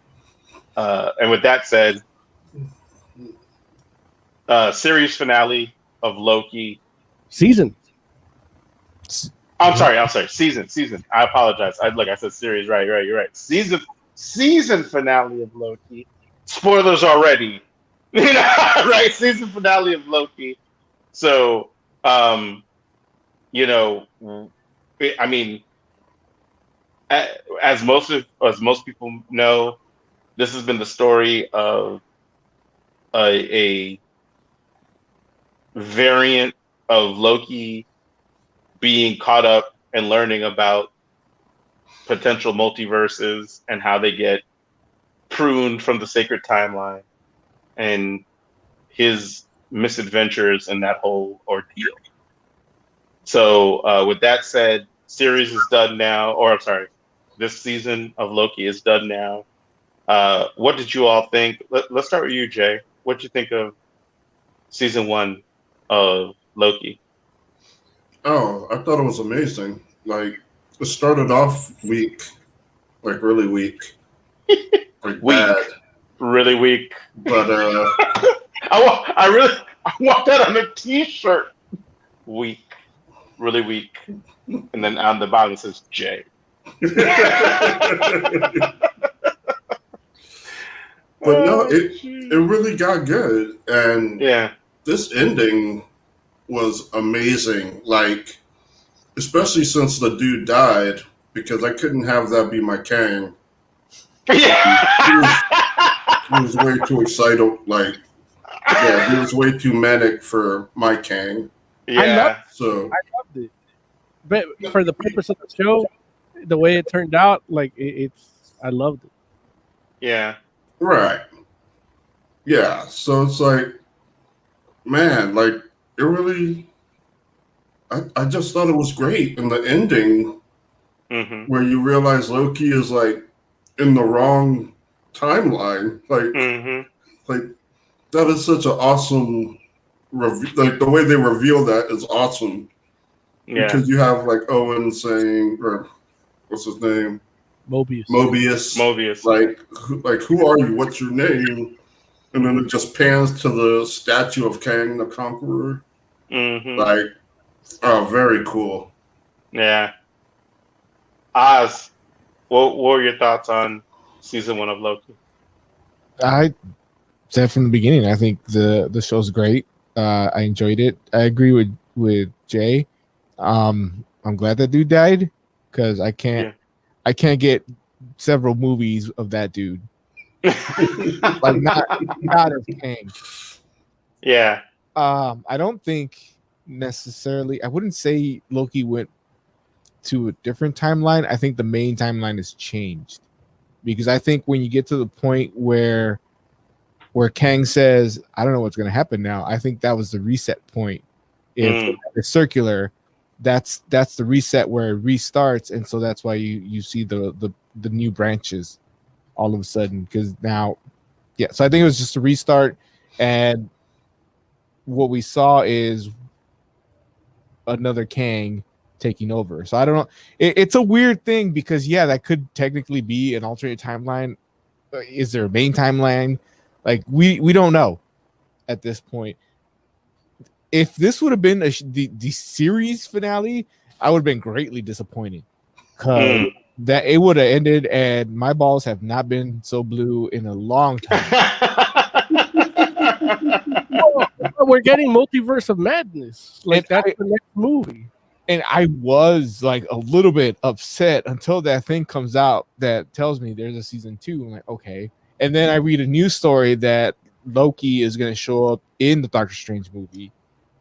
And with that said, series finale of Loki. Season. I'm sorry. Season. I apologize. I said series. Right. You're right. Season finale of Loki. Spoilers already. Right? Season finale of Loki. So, I mean, as most people know, this has been the story of a variant of Loki being caught up and learning about potential multiverses and how they get pruned from the sacred timeline and his misadventures in that whole ordeal. So with that said, series is done now, or I'm sorry, this season of Loki is done now. What did you all think? Let's start with you, Jay. What did you think of season 1 of Loki? Oh, I thought it was amazing. Like, it started off weak, like really weak, like bad, really weak. But I want that on a T-shirt. Weak, really weak, and then on the bottom it says J. But no, it really got good, and yeah, this ending was amazing. Like, especially since the dude died, because I couldn't have that be my Kang. Yeah. He was way too excited. Like, yeah, he was way too manic for my Kang. Yeah, I loved it. But for the purpose of the show, the way it turned out, like I loved it. Yeah. Right. Yeah. So it's like, man, like it really. I just thought it was great, and the ending, where you realize Loki is like in the wrong timeline, like that is such an awesome. Like the way they reveal that is awesome. Yeah. Because you have like Owen saying, or what's his name? Mobius. Like who are you? What's your name? And then it just pans to the statue of Kang the Conqueror. Like, oh, very cool. Yeah. Oz, what were your thoughts on season 1 of Loki? I said from the beginning, I think the show's great. I enjoyed it. I agree with Jay. I'm glad that dude died because I can't get several movies of that dude. Like not as Kang. Yeah. I don't think necessarily. I wouldn't say Loki went to a different timeline. I think the main timeline has changed because I think when you get to the point where Kang says, "I don't know what's going to happen now," I think that was the reset point. If it's circular, that's the reset where it restarts, and so that's why you see the new branches all of a sudden because now, yeah. So I think it was just a restart, and what we saw is another Kang taking over. So I don't know. It's a weird thing because that could technically be an alternate timeline. Is there a main timeline? Like we don't know at this point. If this would have been the series finale, I would have been greatly disappointed because that it would have ended, and my balls have not been so blue in a long time. We're getting Multiverse of Madness. Like that's the next movie. And I was like a little bit upset until that thing comes out that tells me there's a season 2. I'm like, okay. And then I read a news story that Loki is going to show up in the Doctor Strange movie.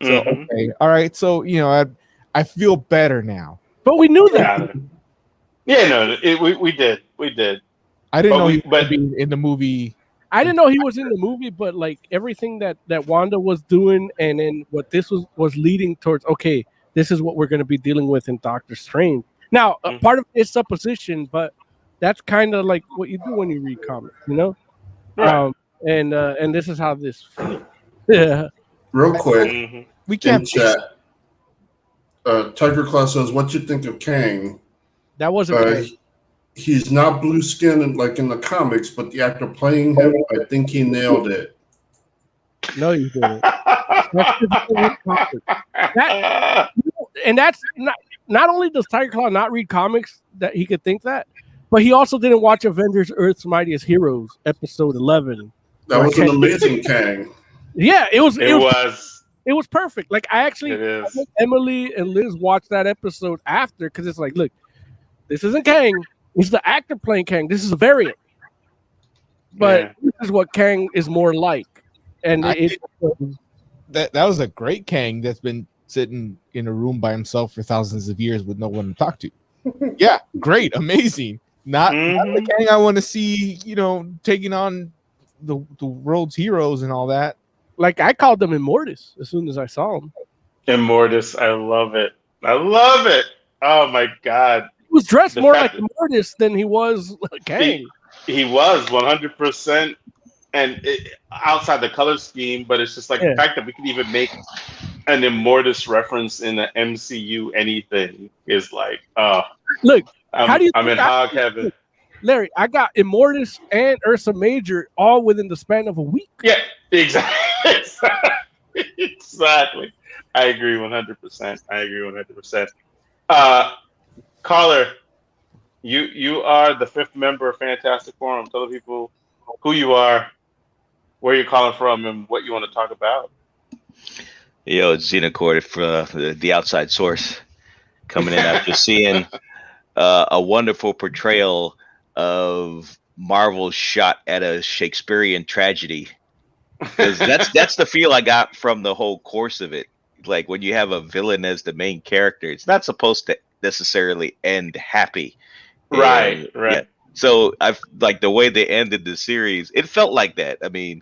So, okay. All right. So, I feel better now. But we knew that. Yeah, no, we did. We did. I didn't know he would be in the movie. I didn't know he was in the movie, but like everything that Wanda was doing and then what this was leading towards, okay, this is what we're going to be dealing with in Doctor Strange. Now, part of it's supposition, but that's kind of like what you do when you read comics, Right. And this is how this feels. Yeah. Real quick, we can't in chat. Tiger Claw says, "What you think of Kang?" That wasn't. Kang. He's not blue skinned like in the comics, but the actor playing him, I think he nailed it. No, you didn't. And that's not only does Tiger Claw not read comics that he could think that, but he also didn't watch Avengers: Earth's Mightiest Heroes episode 11. That was an amazing Kang. Yeah, it was perfect. Like I think Emily and Liz watched that episode after because it's like, look, this isn't Kang. It's the actor playing Kang. This is a variant. But this is what Kang is more like. And that was a great Kang that's been sitting in a room by himself for thousands of years with no one to talk to. Yeah, great, amazing. Not the Kang I want to see, taking on the world's heroes and all that. Like I called him Immortus as soon as I saw him. Immortus, I love it. Oh my God. He was dressed more like Immortus than he was Kang. He was 100%, and outside the color scheme, but it's just like the fact that we could even make an Immortus reference in the MCU anything is like, look, I'm in hog heaven. Larry, I got Immortus and Ursa Major all within the span of a week. Yeah, exactly. I agree 100%. Caller, you are the 5th member of Fantastic Forum. Tell the people who you are, where you're calling from, and what you want to talk about. Yo, it's Xenocord from the outside source coming in after seeing a wonderful portrayal of Marvel's shot at a Shakespearean tragedy. Because that's the feel I got from the whole course of it. Like when you have a villain as the main character, it's not supposed to necessarily end happy. Right. Yeah. So I've like the way they ended the series, it felt like that. I mean,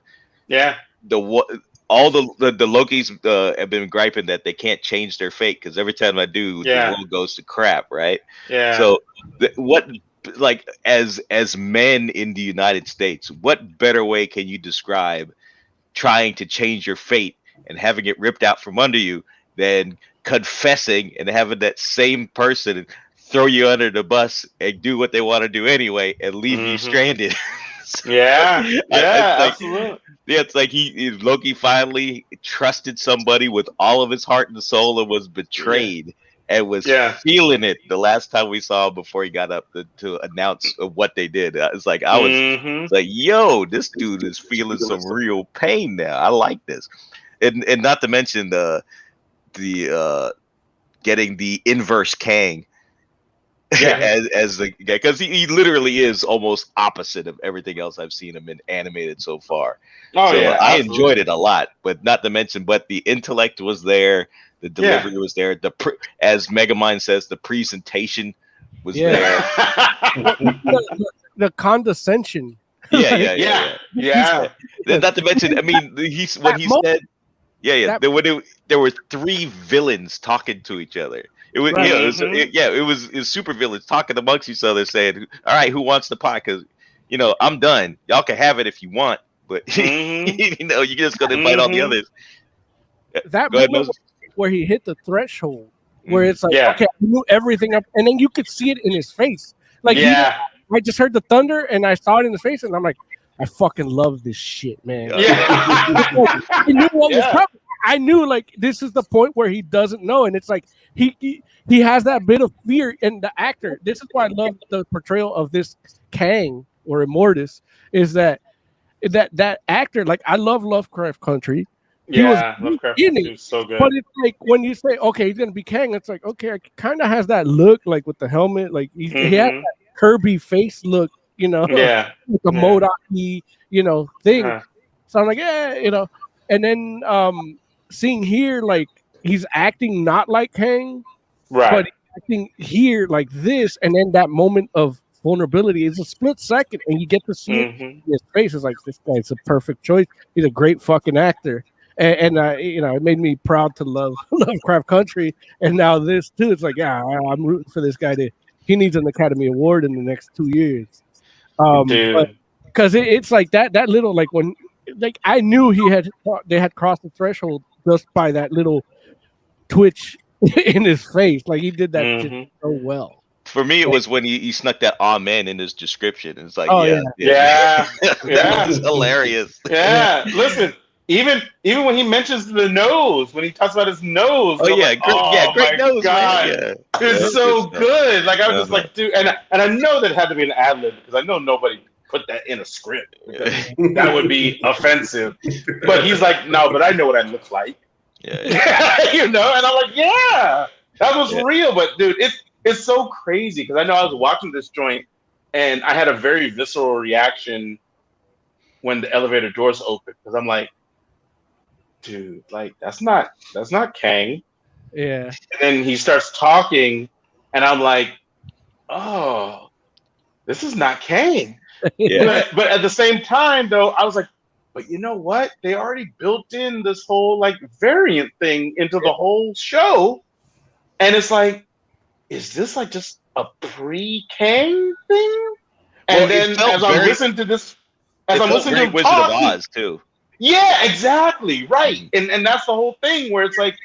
all the Lokis have been griping that they can't change their fate because every time I do, the world goes to crap, right? Yeah. So as men in the United States, what better way can you describe trying to change your fate and having it ripped out from under you than confessing and having that same person throw you under the bus and do what they want to do anyway and leave you stranded? Absolutely. Yeah, it's like Loki finally trusted somebody with all of his heart and soul and was betrayed and was feeling it the last time we saw him before he got up to announce what they did. It's like I was like, yo, this dude is feeling some real pain now. I like this. And not to mention the getting the inverse Kang as the guy, because he literally is almost opposite of everything else I've seen him in animated so far. I enjoyed it a lot, but not to mention, but the intellect was there, the delivery was there, as Megamind says, the presentation was there. The condescension. Yeah. Not to mention, I mean, when he said. There were 3 villains talking to each other. It was, it was super villains talking amongst each other, saying, "All right, who wants the pot? Because I'm done. Y'all can have it if you want, but you're just gonna invite all the others." That moment where he hit the threshold, where it's like, okay, I knew everything up, and then you could see it in his face. Like, I just heard the thunder, and I saw it in his face, and I'm like, I fucking love this shit, man. Yeah. I knew what was coming. I knew like this is the point where he doesn't know, and it's like he has that bit of fear in the actor. This is why I love the portrayal of this Kang or Immortus. Is that actor? Like I love Lovecraft Country. He was Lovecraft in Country it, was so good. but it's like when you say, okay, he's gonna be Kang, it's like okay, it kind of has that look, like with the helmet, like he has that Kirby face look, with the MODOK-y, thing. Uh-huh. So I'm like, and then seeing here, like he's acting not like Kang, Right. but he's acting here like this, and then that moment of vulnerability is a split second, and you get to see it in his face. It's like this guy's a perfect choice. He's a great fucking actor, and it made me proud to love Lovecraft Country, and now this too. It's like, yeah, I'm rooting for this guy. He needs an Academy Award in the next 2 years. Because it's like that little, like when, like I knew they had crossed the threshold just by that little twitch in his face. Like he did that shit so well. For me, it was when he snuck that "amen" in his description. It's like, yeah. That was hilarious. Yeah, listen, even when he mentions the nose, when he talks about his nose, great nose, God. man. It's so good. Like I was just like, dude, and I know that it had to be an ad lib because I know nobody put that in a script. That would be offensive. But he's like, no, but I know what I look like. Yeah. And I'm like, yeah, that was real. But dude, it's so crazy because I know I was watching this joint and I had a very visceral reaction when the elevator doors opened because I'm like, dude, like that's not Kang. Yeah. And then he starts talking, and I'm like, oh, this is not Kang. Yeah. But at the same time, though, I was like, but you know what? They already built in this whole like variant thing into the whole show, and it's like, is this like just a pre-Kang thing? And then as I'm listening to this, as I'm listening to him Wizard talk, of Oz too. Yeah, exactly. Right. And that's the whole thing where it's like,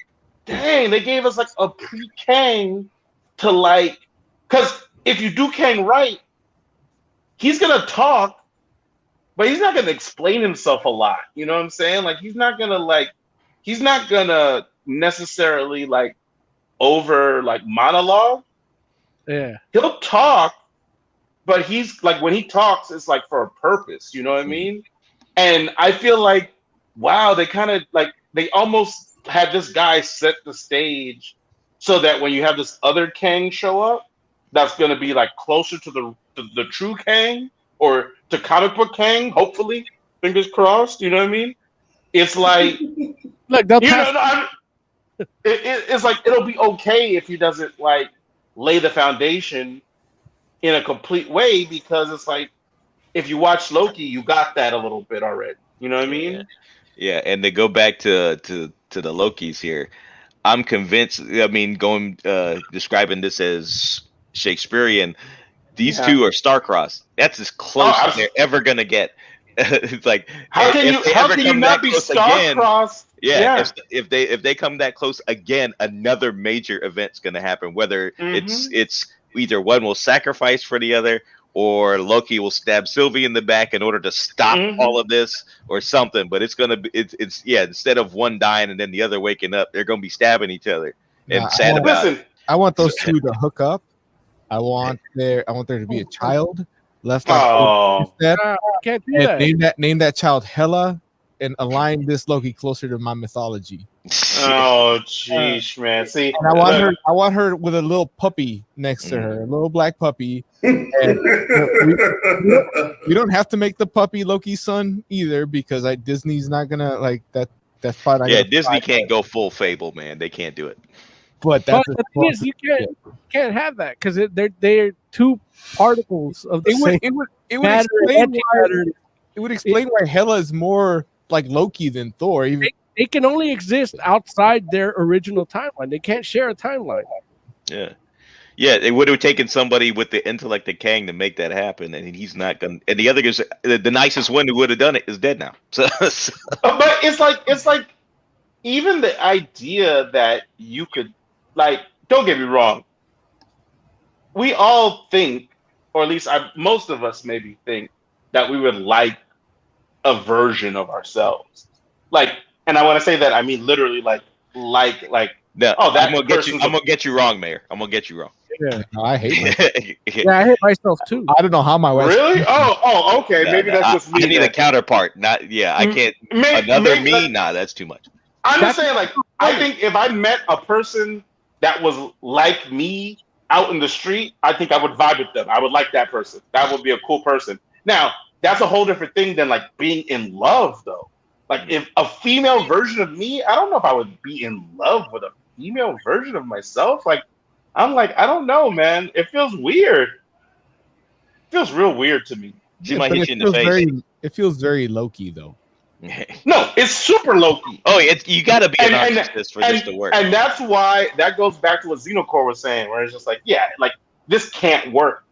dang, they gave us like a pre-Kang to like, because if you do Kang right, he's gonna talk, but he's not gonna explain himself a lot. You know what I'm saying? Like he's not gonna necessarily like over like monologue. Yeah. He'll talk, but he's like when he talks, it's like for a purpose, you know what I mean? And I feel like, wow, they kind of like they almost had this guy set the stage so that when you have this other Kang show up, that's gonna be like closer to the true Kang or to comic book Kang, hopefully, fingers crossed. You know what I mean? It's like, look, it's like it'll be okay if he doesn't like lay the foundation in a complete way because it's like if you watch Loki, you got that a little bit already. You know what I mean? Yeah, and to go back to the Lokis here, I'm convinced. I mean, describing this as Shakespearean, these two are star-crossed. That's as close as they're ever gonna get. It's like how can you not be star-crossed? Yeah. If they come that close again, another major event's gonna happen. Whether it's either one will sacrifice for the other, or Loki will stab Sylvie in the back in order to stop all of this, or something. But it's gonna be it's instead of one dying and then the other waking up, they're gonna be stabbing each other. And I want those two to hook up. I want there to be a child left instead. Can't do that. Name that child Hela and align this Loki closer to my mythology. Oh, jeez, man. See, and I want her with a little puppy next to her, a little black puppy. And we don't have to make the puppy Loki's son either because Disney's not gonna like that. That's probably not Disney can't go full Fable, man. They can't do it. But the thing is, you can't have that because they're two particles of the same. It would explain why Hela is more like Loki than Thor. They can only exist outside their original timeline. They can't share a timeline. Yeah. It would have taken somebody with the intellect of Kang to make that happen, and he's not gonna. And the other is the nicest one who would have done it is dead now. So. But it's like even the idea that you could like. Don't get me wrong. We all think, or at least most of us maybe think that we would like a version of ourselves. Like, and I want to say that I mean literally like. No, Oh, that I'm gonna get you wrong, Mayor. I'm gonna get you wrong. Yeah. No, I hate myself. Yeah, I hate myself too. I don't know how my wife. Really? Okay. No, Maybe no, that's just me. I need then. a counterpart. Not I can't. Another me? Nah, that's too much. I'm just saying, like, I think if I met a person that was like me out in the street, I think I would vibe with them. I would like that person. That would be a cool person. Now, that's a whole different thing than like being in love, though. Like, if a female version of me, I don't know if I would be in love with a female version of myself. Like, I'm like, I don't know, man. It feels weird. It feels real weird to me. She might hit you in the face. It feels very Loki, though. No, it's super Loki. Oh, you got to be a narcissist for this to work. And that's why that goes back to what Xenocore was saying, where it's just like, yeah, like this can't work.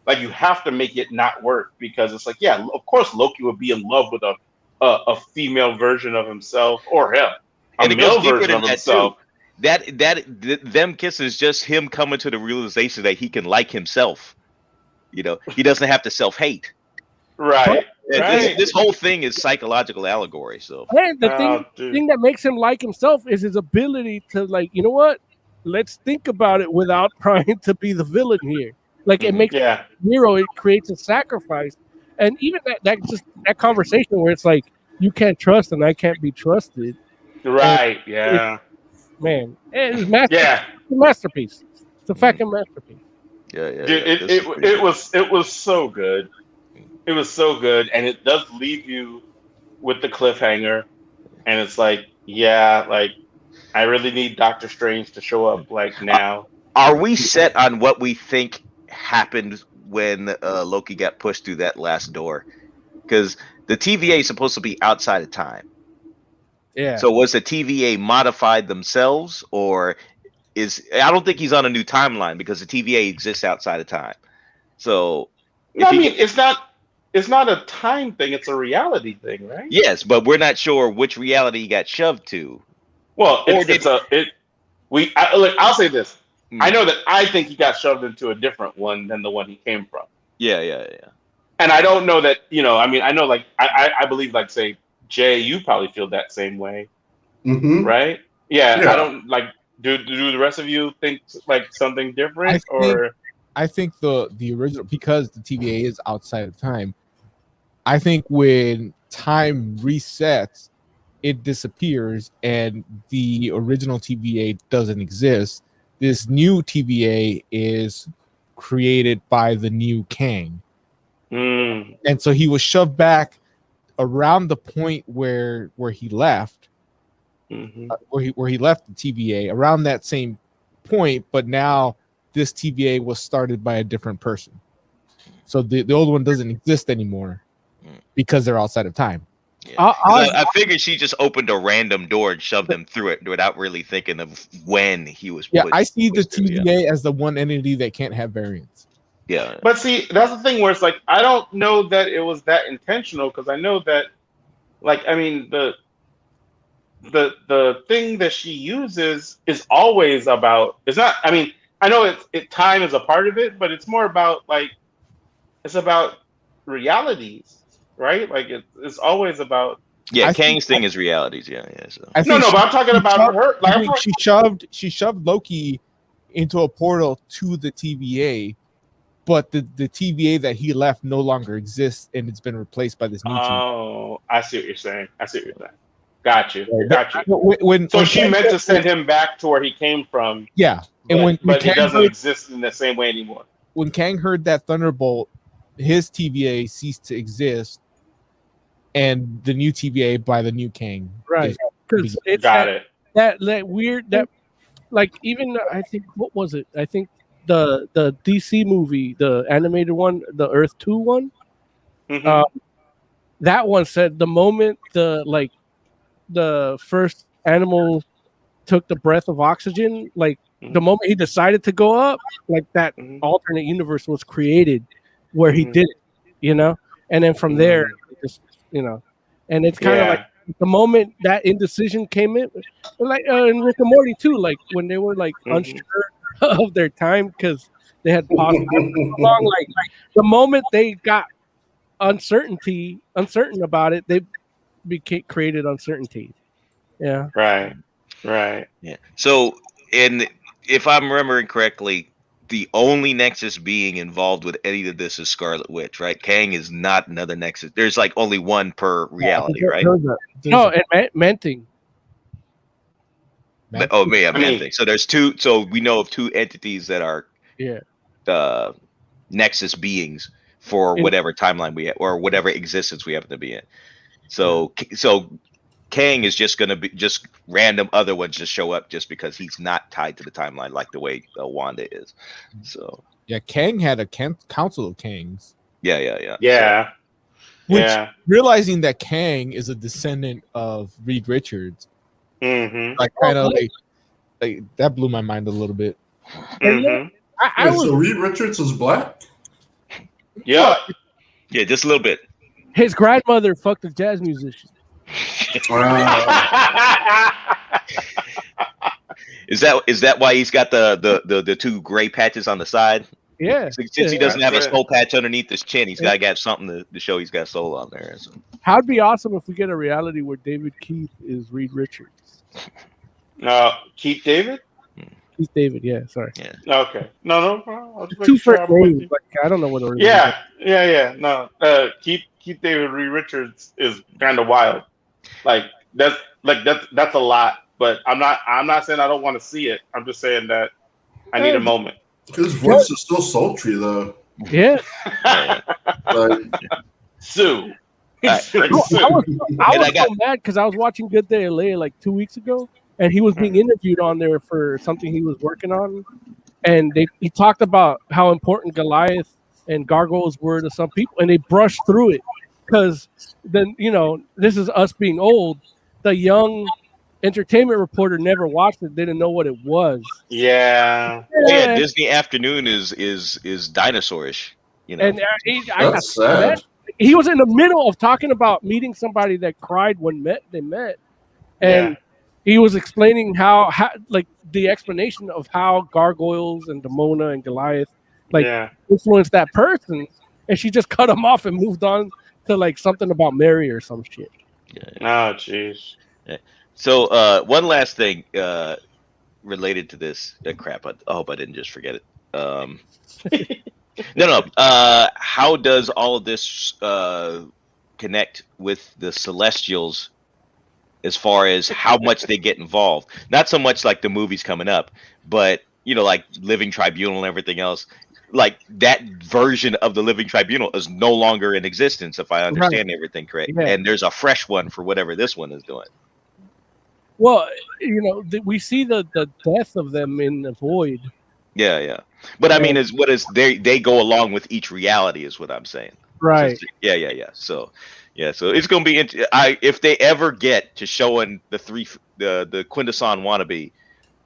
Like you have to make it not work because it's like, yeah, of course Loki would be in love with a female version of himself or him, and it goes deeper than that himself. Too. Them kisses just him coming to the realization that he can like himself. You know, he doesn't have to self-hate. Right. This whole thing is psychological allegory. So and the thing that makes him like himself is his ability to, like, you know what? Let's think about it without trying to be the villain here. Like it makes hero. It creates a sacrifice, and even that conversation where it's like you can't trust and I can't be trusted. Right. Yeah. Man, it's a masterpiece. It's a fucking masterpiece. Yeah. It was so good. It was so good, and it does leave you with the cliffhanger, and it's like, yeah, like I really need Doctor Strange to show up like now. Are we set on what we think happened when Loki got pushed through that last door? Because the TVA is supposed to be outside of time. Yeah. So was the TVA modified themselves, or I don't think he's on a new timeline because the TVA exists outside of time. So no, I mean it's not a time thing; it's a reality thing, right? Yes, but we're not sure which reality he got shoved to. Well, I'll say this: I know that I think he got shoved into a different one than the one he came from. Yeah. And I don't know that I mean, I know like I believe like say Jay, you probably feel that same way, right? Yeah, I don't like. Do the rest of you think like something different, I think the original, because the TVA is outside of time. I think when time resets, it disappears and the original TVA doesn't exist. This new TVA is created by the new Kang. And so he was shoved back around the point where he left, where he left the TVA, around that same point, but now this TVA was started by a different person. So the old one doesn't exist anymore because they're outside of time. Yeah. I figured she just opened a random door and shoved them through it without really thinking of when he was. Yeah, I see the TVA as the one entity that can't have variants. Yeah, but see, that's the thing where it's like I don't know that it was that intentional because I know that, like, I mean the thing that she uses is always about. It's not. I mean, I know time is a part of it, but it's more about like it's about realities. Right, like it's always about. Yeah, Kang's thing is realities. Yeah. So. But I'm talking about her. Like she shoved Loki into a portal to the TVA, but the TVA that he left no longer exists, and it's been replaced by this new. Oh, I see what you're saying. Got you. So she meant to send him back to where he came from. Yeah, but he doesn't exist in the same way anymore. When Kang heard that thunderbolt, his TVA ceased to exist. And the new TVA by the new Kang. Right. Because it's that weird, that like even I think, what was it? I think the DC movie, the animated one, the Earth 2 one, that one said the moment the first animal took the breath of oxygen, like the moment he decided to go up, like that alternate universe was created where he did it, you know? And then from there, just, you know, and it's kind of like the moment that indecision came in, like in Rick and Morty too, like when they were like unsure of their time because they had paused long, like the moment they got uncertain about it, they created uncertainty. Yeah. Right. Right. Yeah. So, if I'm remembering correctly, the only Nexus being involved with any of this is Scarlet Witch, right? Kang is not another Nexus. There's like only one per reality, right? No, and Menting. Oh, yeah, I mean- Man Thing. So there's two. So we know of two entities that are Nexus beings for whatever timeline we have, or whatever existence we happen to be in. So Kang is just going to be just random other ones just show up just because he's not tied to the timeline like the way Wanda is. So yeah, Kang had a council of Kangs. Yeah. Which realizing that Kang is a descendant of Reed Richards, like kind of like that blew my mind a little bit. So Reed Richards is black. Yeah, just a little bit. His grandmother fucked a jazz musician. Is that why he's got the two gray patches on the side? Yeah. Since he doesn't have a soul patch underneath his chin, he's got to have something to show he's got soul on there. So. How'd be awesome if we get a reality where David Keith is Reed Richards. Keith David? Keith David, yeah, sorry. Yeah. Okay. No. Two first names, like I don't know what order. Yeah. No. Keith David Reed Richards is kind of wild. That's a lot. But I'm not saying I don't want to see it. I'm just saying that I need a moment. His voice is still sultry though. Yeah. Sue. I was so mad because I was watching Good Day LA like 2 weeks ago, and he was being interviewed on there for something he was working on, and he talked about how important Goliath and gargoyles were to some people, and they brushed through it because then this is us being old. The young entertainment reporter never watched it, didn't know what it was. Yeah. Disney Afternoon is dinosaurish, And that's sad. He was in the middle of talking about meeting somebody that cried when they met, and he was explaining how like the explanation of how gargoyles and Demona and Goliath influenced that person, and she just cut him off and moved on to like something about Mary or some shit. Oh, jeez. So one last thing related to this crap. I hope I didn't just forget it. No. How does all of this connect with the Celestials as far as how much they get involved? Not so much like the movies coming up, but like Living Tribunal and everything else. Like that version of the Living Tribunal is no longer in existence, if I understand everything correct. Yeah. And there's a fresh one for whatever this one is doing. Well, we see the death of them in the void. Yeah. But I mean, they go along with each reality, is what I'm saying. Right. So it's gonna be. If they ever get to showing the Quintesson wannabe.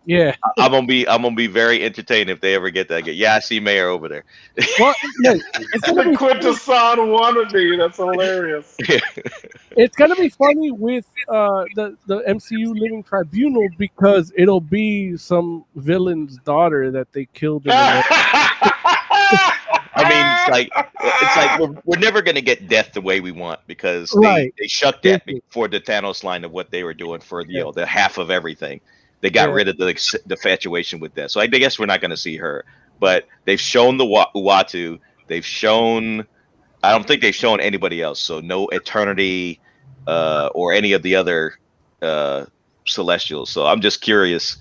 Yeah, I'm gonna be very entertained if they ever get that. Yeah, I see Mayor over there. Well, it's the Quintesson wannabe. That's hilarious. It's gonna be funny with the MCU Living Tribunal because it'll be some villain's daughter that they killed. It's like we're never gonna get death the way we want because they shut that before the Thanos line of what they were doing for the half of everything. They got rid of the infatuation with that. So I guess we're not going to see her. But they've shown the Uatu. They've shown... I don't think they've shown anybody else. So no Eternity or any of the other Celestials. So I'm just curious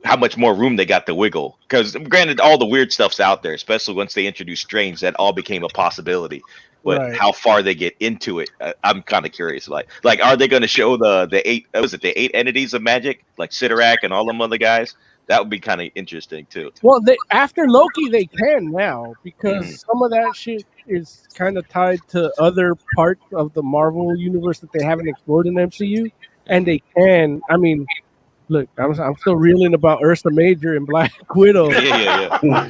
how much more room they got to wiggle. Because granted, all the weird stuff's out there, especially once they introduced Strange. That all became a possibility. But how far they get into it, I'm kind of curious. Like, are they going to show the 8? Was it the 8 entities of magic, like Sidorak and all them other guys? That would be kind of interesting too. Well, after Loki, they can now because some of that shit is kind of tied to other parts of the Marvel universe that they haven't explored in the MCU, and they can. I mean, look, I'm still reeling about Ursa Major and Black Widow. Yeah. No,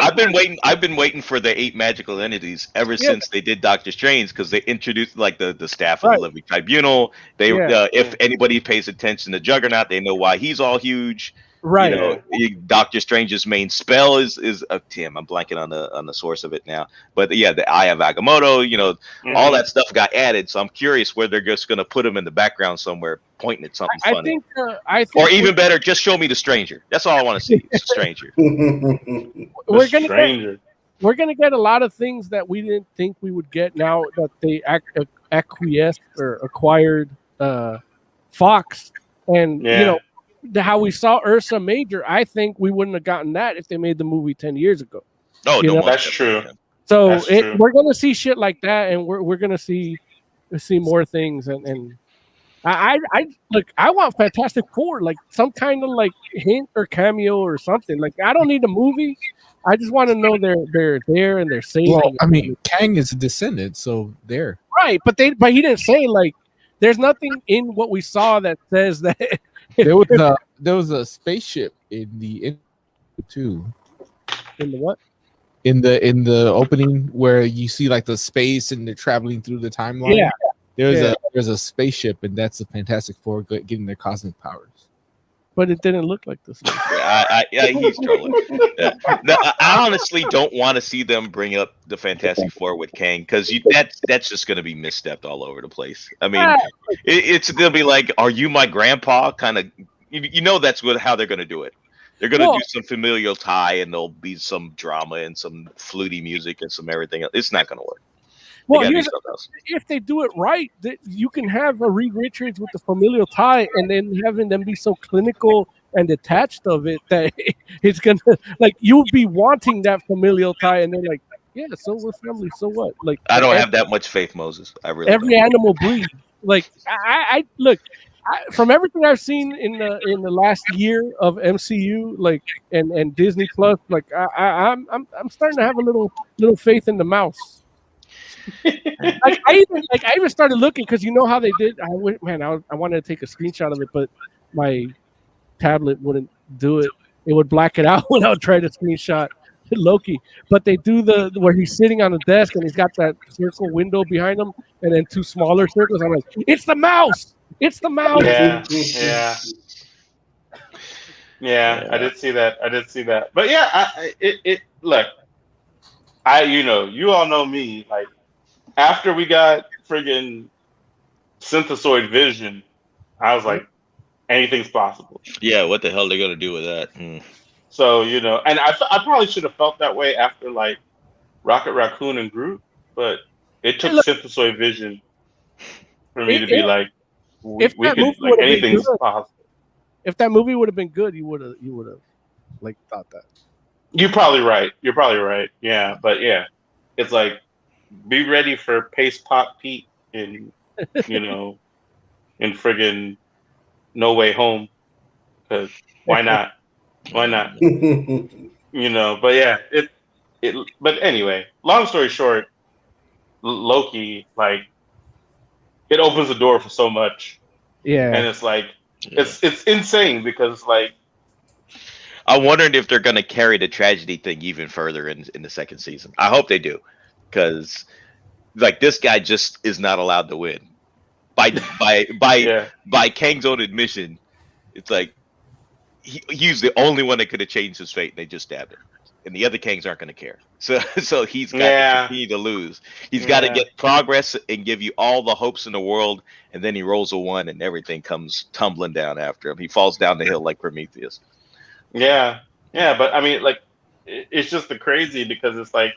I've been waiting for the 8 magical entities ever since they did Doctor Strange because they introduced like the staff of the Living Tribunal. They if anybody pays attention to Juggernaut, they know why he's all huge. Right. You know, Doctor Strange's main spell is Tim. I'm blanking on the source of it now, but yeah, the Eye of Agamotto. You know, all that stuff got added. So I'm curious where they're just going to put him in the background somewhere, pointing at something funny. I think, or even better, just show me the stranger. That's all I want to see. It's the stranger. We're gonna get a lot of things that we didn't think we would get now that they acquiesced or acquired Fox, and you know how we saw Ursa Major. I think we wouldn't have gotten that if they made the movie 10 years ago. Oh, no, that's true. So we're gonna see shit like that, and we're gonna see more things, and I look. I want Fantastic Four, like some kind of like hint or cameo or something. Like I don't need a movie. I just want to know they're there and they're safe. Well, I mean, Kang is a descendant, so there. Right, but he didn't say like. There's nothing in what we saw that says that there was a spaceship in the too. In the what? In the opening where you see like the space and they're traveling through the timeline. Yeah. There's a spaceship, and that's the Fantastic Four getting their cosmic powers. But it didn't look like this. He's trolling. No, I honestly don't want to see them bring up the Fantastic Four with Kang, because that's just going to be misstepped all over the place. I mean, it's going to be like, "Are you my grandpa?" Kind of. You know that's how they're going to do it. They're going to do some familial tie, and there'll be some drama and some fluty music and some everything else. It's not going to work. Well, if they do it right, you can have a Reed Richards with the familial tie, and then having them be so clinical and detached of it that it's gonna like you'll be wanting that familial tie, and they're like, yeah, so we're family, so what? Like I don't have that much faith, Moses. I really every animal breeds. Like I look. From everything I've seen in the last year of MCU, like and Disney Plus, like I'm starting to have a little faith in the mouse. I even started looking because you know how they did. I wanted to take a screenshot of it, but my tablet wouldn't do it. It would black it out when I would try to screenshot Loki. But they do where he's sitting on the desk and he's got that circle window behind him, and then two smaller circles. I'm like, it's the mouse. It's the mouse. Yeah. I did see that. But yeah, look. You all know me, like. After we got friggin' Synthesoid Vision, I was like, anything's possible. Yeah, what the hell are they gonna do with that? So and I probably should have felt that way after like Rocket Raccoon and Groot, but it took Synthesoid Vision for me to be like, anything's possible. If that movie would have been good, you would have like thought that. You're probably right. Yeah, but yeah, it's like. Be ready for Pace Pop Pete in friggin' No Way Home, because why not? But yeah, but anyway, long story short, Loki, like, it opens the door for so much. Yeah. And it's like, it's insane because like, I'm wondering if they're going to carry the tragedy thing even further in the second season. I hope they do. Because, like, this guy just is not allowed to win. By Kang's own admission, it's like he's the only one that could have changed his fate, and they just stabbed him. And the other Kangs aren't going to care. So he's got to continue to lose. He's got to get progress and give you all the hopes in the world, and then he rolls a 1, and everything comes tumbling down after him. He falls down the hill like Prometheus. Yeah, but I mean, like, it's just the crazy because it's like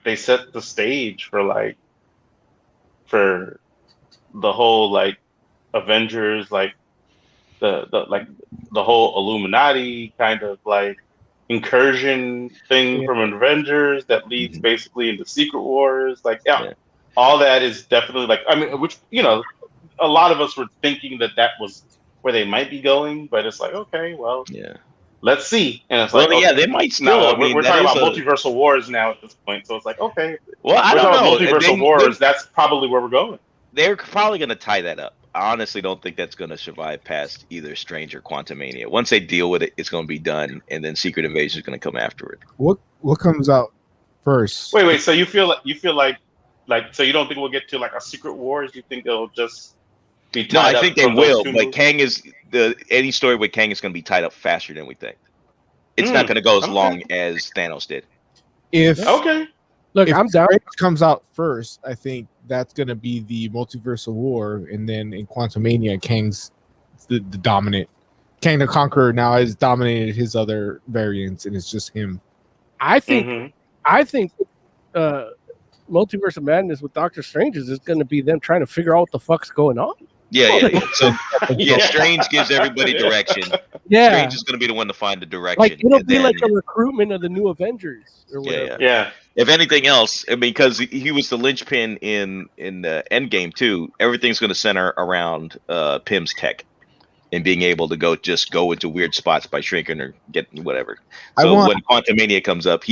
they set the stage for the whole like Avengers, like the whole Illuminati kind of like incursion thing from Avengers that leads basically into Secret Wars. Like, all that is definitely like, I mean, which, a lot of us were thinking that was where they might be going, but it's like, okay, well, let's see. And it's like, they might still. We're talking about multiversal wars now at this point, so it's like, okay. Well, I don't know. Multiversal wars. That's probably where we're going. They're probably going to tie that up. I honestly don't think that's going to survive past either Strange or Quantumania. Once they deal with it, it's going to be done, and then Secret Invasion is going to come after it. What comes out first? Wait. So you feel like so you don't think we'll get to like a Secret Wars? You think they'll just be tied I think they will. But Kang is any story with Kang is going to be tied up faster than we think. It's not going to go as long as Thanos did. If look, I'm down. Strange comes out first, I think that's going to be the multiversal war, and then in Quantumania, Kang's the dominant. Kang the Conqueror now has dominated his other variants, and it's just him. I think Multiverse of Madness with Doctor Strange is going to be them trying to figure out what the fuck's going on. Yeah. So Strange gives everybody direction. Yeah, Strange is going to be the one to find the direction. Like it'll be like a recruitment of the new Avengers or whatever. Yeah. If anything else, I mean, because he was the linchpin in Endgame too. Everything's going to center around Pym's tech and being able to go into weird spots by shrinking or getting whatever. So when Quantumania comes up,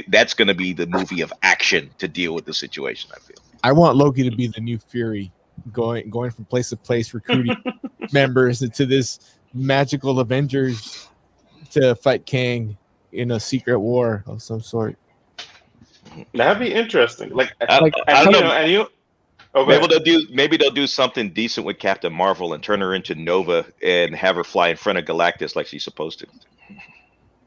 that's going to be the movie of action to deal with the situation. I feel. I want Loki to be the new Fury, going from place to place, recruiting members into this magical Avengers to fight Kang in a secret war of some sort. That'd be interesting. I don't know. Maybe they'll do something decent with Captain Marvel and turn her into Nova and have her fly in front of Galactus like she's supposed to.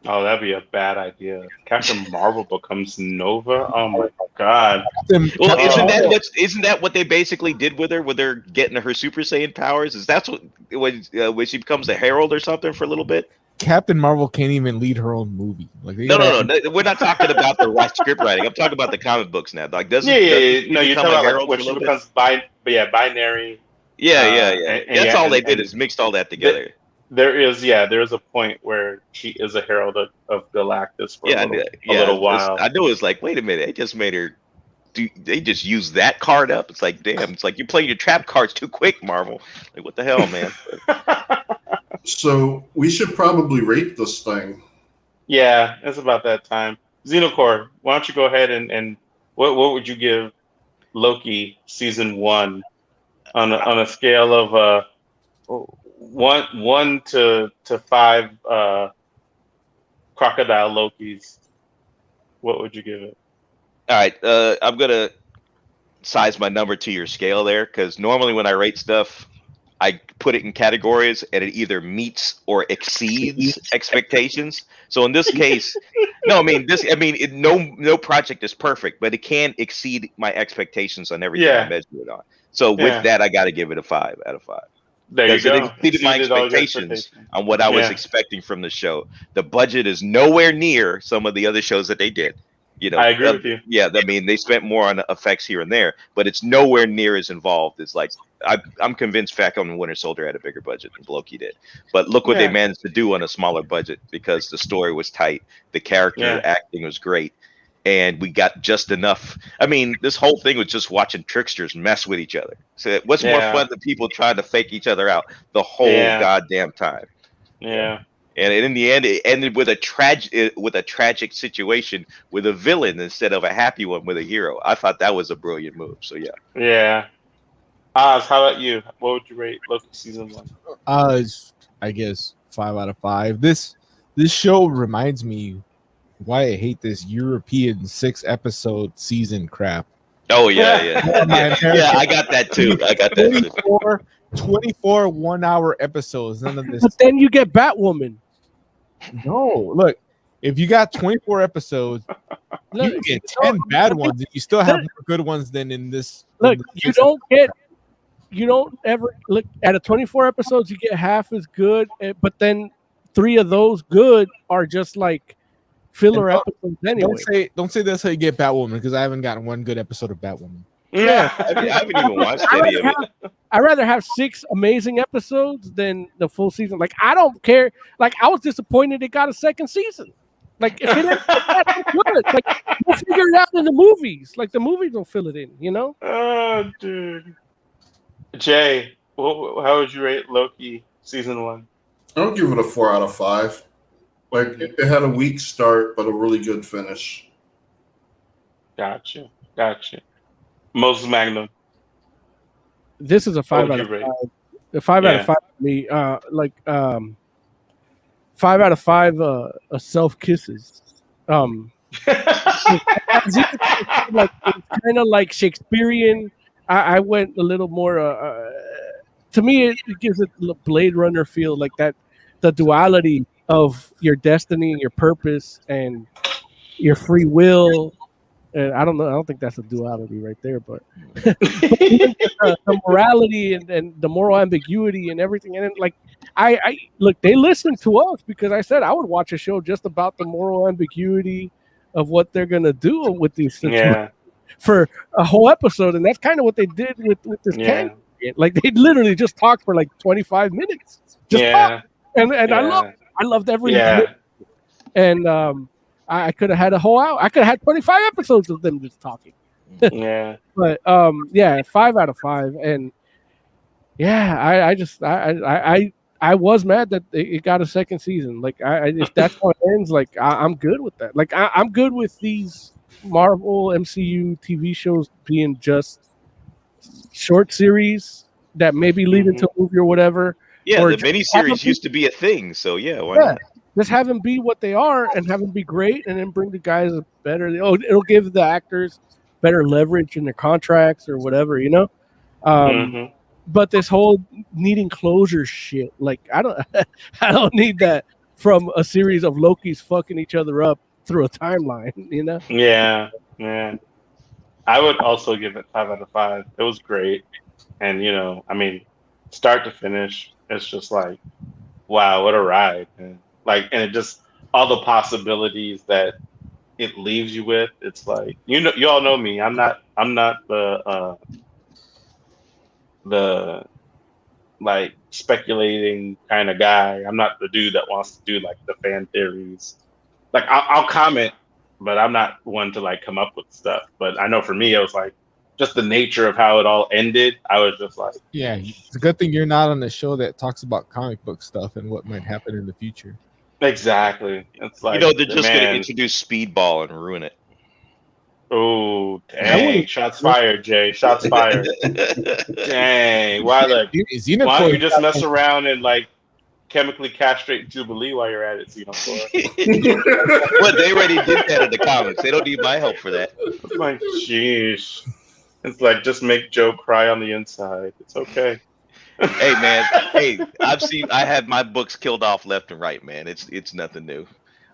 Oh, that'd be a bad idea. Captain Marvel becomes Nova. Oh my god! Well, isn't that what they basically did with her? With her getting her Super Saiyan powers? Is that when she becomes a herald or something for a little bit? Captain Marvel can't even lead her own movie. Like no. We're not talking about the script writing. I'm talking about the comic books now. Like, No, you're talking about when she becomes binary. Yeah. That's all they did is mixed all that together. There is a point where she is a herald of Galactus for a little while. I knew it was like, wait a minute, they just made her. They just used that card up. It's like, damn, it's like you're playing your trap cards too quick, Marvel. Like, what the hell, man? So we should probably rate this thing. Yeah, it's about that time. Xenocore, why don't you go ahead and what would you give Loki season 1 on a scale of 1 to 5 crocodile Lokis? What would you give it? All right, I'm gonna size my number to your scale there, because normally when I rate stuff, I put it in categories and it either meets or exceeds expectations. So in this case, no project is perfect, but it can exceed my expectations on everything I measure it on. So with that, I got to give it a 5 out of 5. There you go. It exceeded my expectations on what I was expecting from the show. The budget is nowhere near some of the other shows that they did. I agree with you. Yeah, I mean, they spent more on effects here and there, but it's nowhere near as involved as like I'm convinced Falcon and Winter Soldier had a bigger budget than Loki did. But look what they managed to do on a smaller budget, because the story was tight, the character acting was great, and we got just enough. I mean, this whole thing was just watching tricksters mess with each other. So what's more fun than people trying to fake each other out the whole goddamn time? Yeah. And in the end, it ended with a tragic situation with a villain instead of a happy one with a hero. I thought that was a brilliant move. So yeah. Yeah. Oz, how about you? What would you rate Loki season 1? I guess 5 out of 5. This show reminds me why I hate this European 6-episode season crap. Oh yeah. Yeah, I got that too. 24 1-hour episodes. None of this. But then you get Batwoman. No, look, if you got 24 episodes, you get 10 bad ones, and you still have more good ones than in this. Look, you don't ever look at a 24 episodes. You get half as good, but then 3 of those good are just like filler episodes anyway. Don't say that's how you get Batwoman, because I haven't gotten one good episode of Batwoman. Yeah, I haven't even watched any of it. I'd rather have 6 amazing episodes than the full season. Like, I don't care. Like, I was disappointed it got a second season. Like, if it ain't that good, like, we'll figure it out in the movies. Like, the movies will fill it in, you know? Oh, dude. Jay, how would you rate Loki season 1? I'll give it a 4 out of 5. Like, it had a weak start, but a really good finish. Gotcha. Moses Magnum. This is a 5 out of 5. A 5 out of 5 for me. 5 out of 5 self kisses. Like, it's kind of like Shakespearean. I went a little more to me, it gives it a Blade Runner feel, like that, the duality of your destiny and your purpose and your free will. And I don't know. I don't think that's a duality right there, but, but the morality and the moral ambiguity and everything. And like, I look, they listened to us because I said I would watch a show just about the moral ambiguity of what they're gonna do with these situations for a whole episode, and that's kind of what they did with this Kang. Like they literally just talked for like 25 minutes, just talk. And I loved every minute. And I could have had a whole hour. I could have had 25 episodes of them just talking. Yeah. But 5 out of 5. And yeah, I was mad that it got a second season. Like if that's how it ends, like I'm good with that. Like I'm good with these Marvel MCU TV shows being just short series that maybe lead into a movie or whatever. Yeah, or the miniseries used to be a thing, so why not? Just have them be what they are and have them be great, and then bring the guys a better. It'll give the actors better leverage in their contracts or whatever, you know. But this whole needing closure shit, like I don't need that from a series of Lokis fucking each other up through a timeline, you know. Yeah. I would also give it 5 out of 5. It was great, and I mean, start to finish, it's just like, wow, what a ride, man. Like, and it just, all the possibilities that it leaves you with. It's like, you all know me. I'm not the like speculating kind of guy. I'm not the dude that wants to do like the fan theories. Like I'll comment, but I'm not one to like come up with stuff. But I know for me, it was like just the nature of how it all ended. I was just like, yeah, it's a good thing you're not on the show that talks about comic book stuff and what might happen in the future. Exactly. It's like, they're just going to introduce Speedball and ruin it. Oh, dang. Shots fired, Jay. Shots fired. Dang. Why don't you just mess around and like chemically castrate Jubilee while you're at it, Xenosaur? Well, they already did that in the comics. They don't need my help for that. It's like, sheesh. It's like, just make Joe cry on the inside. It's okay. Hey man, I had my books killed off left and right, man. It's nothing new.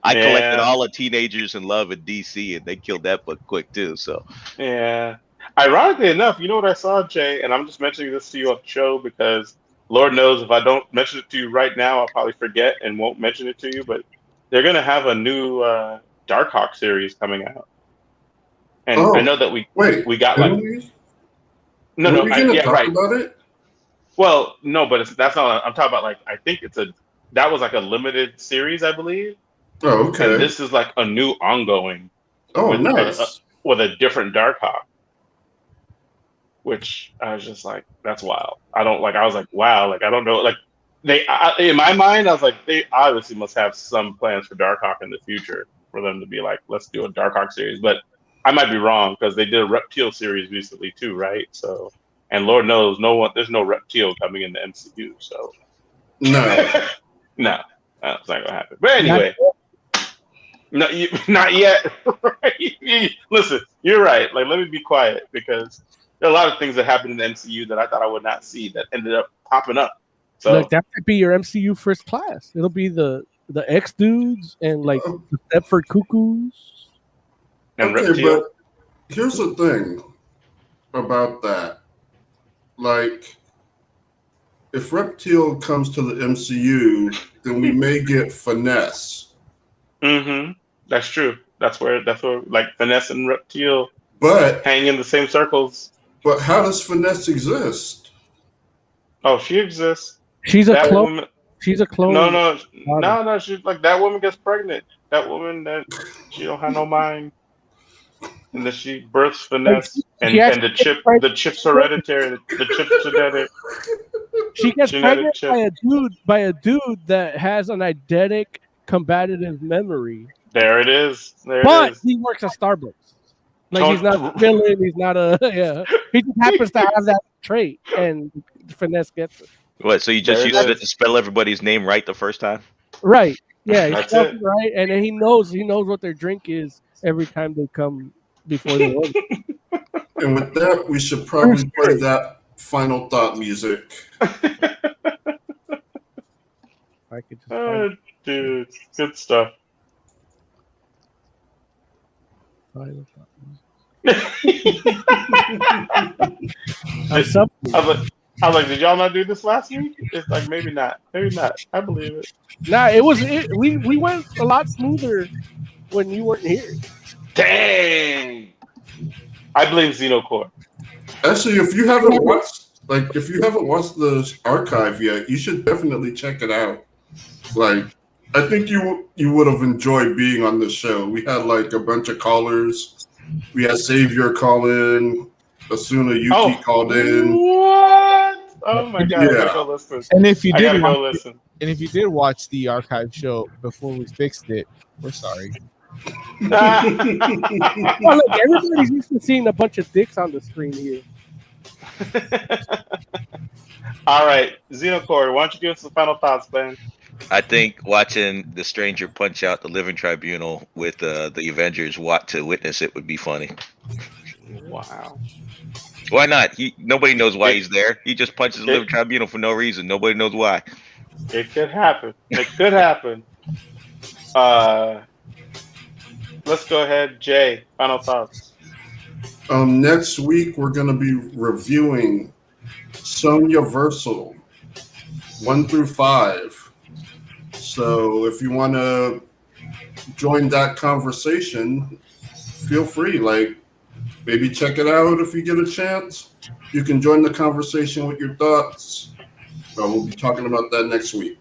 I collected all the teenagers in love at DC, and they killed that book quick too. So yeah, ironically enough, you know what I saw, Jay, and I'm just mentioning this to you on the show because Lord knows if I don't mention it to you right now, I'll probably forget and won't mention it to you. But they're gonna have a new Darkhawk series coming out, and I know that we got like right about it. Well, no, but that's not. I'm talking about like I think that was like a limited series, I believe. Oh, okay. And this is like a new ongoing. Oh, nice. With a different Darkhawk, which I was just like, that's wild. I was like, wow. Like I don't know. Like in my mind, I was like, they obviously must have some plans for Darkhawk in the future for them to be like, let's do a Darkhawk series. But I might be wrong because they did a Reptile series recently too, right? So. And Lord knows, there's no Reptile coming in the MCU. So no, that's not gonna happen. But anyway, not yet. Listen, you're right. Like, let me be quiet because there are a lot of things that happened in the MCU that I thought I would not see that ended up popping up. So look, that could be your MCU first class. It'll be the X dudes and like the Stepford Cuckoos and okay, Reptile. But here's the thing about that. Like, if Reptile comes to the MCU, then we may get Finesse. Mm-hmm. That's true. That's where like Finesse and Reptile hang in the same circles. But how does Finesse exist? Oh, she exists. She's a clone. She's a clone. No. She's like, that woman gets pregnant. That woman that she don't have no mind. And then she births Finesse, and the chip's hereditary. The chip's genetic. She gets pregnant by a dude that has an eidetic combative memory. There it is. But he works at Starbucks. Like he's not a villain. He's not he just happens to have that trait, and Finesse gets it. What? So you just used it to spell everybody's name right the first time? Right. Yeah. He spells it right, and then he knows what their drink is every time they come before the order. And with that, we should probably play that final thought music. I could just Oh, dude, good stuff. find it. I was like, did y'all not do this last week? It's like maybe not. I believe it. Nah, we went a lot smoother when you weren't here. Dang. I blame Xenocore. Actually, if you haven't watched the archive yet, you should definitely check it out. Like, I think you would have enjoyed being on the show. We had like a bunch of callers. We had Savior call in. Asuna Yuki called in. What? Oh my god! I gotta go listen. And if you did go listen. And if you did watch the archive show before we fixed it, we're sorry. Oh, look, everybody's used to seeing a bunch of dicks on the screen here. All right, Xenocore, why don't you give us some final thoughts, man? I think watching the stranger punch out the living tribunal with the Avengers to witness it would be funny. Wow. Why not? Nobody knows why he's there. He just punches the living tribunal for no reason. Nobody knows why. It could happen. It could happen. Let's go ahead, Jay. Final thoughts. Next week we're going to be reviewing Sonya Versal 1 through 5. So if you want to join that conversation, feel free. Like, maybe check it out if you get a chance. You can join the conversation with your thoughts. We'll be talking about that next week.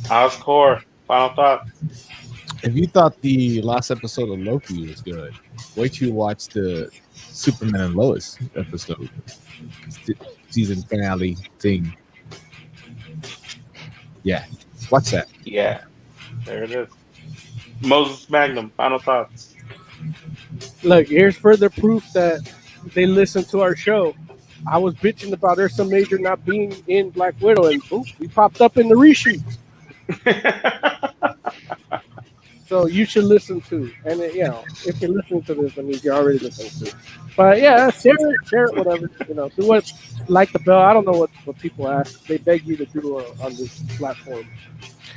Oscore, final thoughts. If you thought the last episode of Loki was good, wait till you watch the Superman and Lois episode, season finale thing. Yeah, watch that. Yeah, there it is. Moses Magnum, final thoughts. Look, here's further proof that they listen to our show. I was bitching about Ursa Major not being in Black Widow, and boom, we popped up in the reshoots. So you should listen to, and if you're listening to this, that means you're already listening to it. But yeah, share it, whatever. Do what, like the bell. I don't know what people ask. They beg you to do on this platform.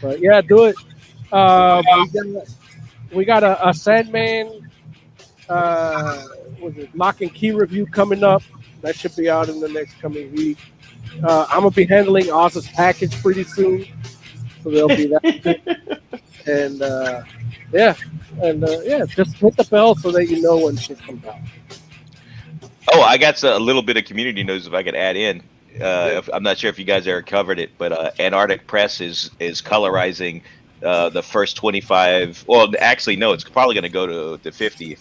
But yeah, do it. We got a Sandman. Was it Lock and Key review coming up? That should be out in the next coming week. I'm gonna be handling Oz's package pretty soon, so there'll be that. And just hit the bell so that you know when shit comes out. Oh, I got a little bit of community news if I could add in. I'm not sure if you guys ever covered it, but Antarctic Press is colorizing the first 25. Well, actually, no, it's probably going to go to 50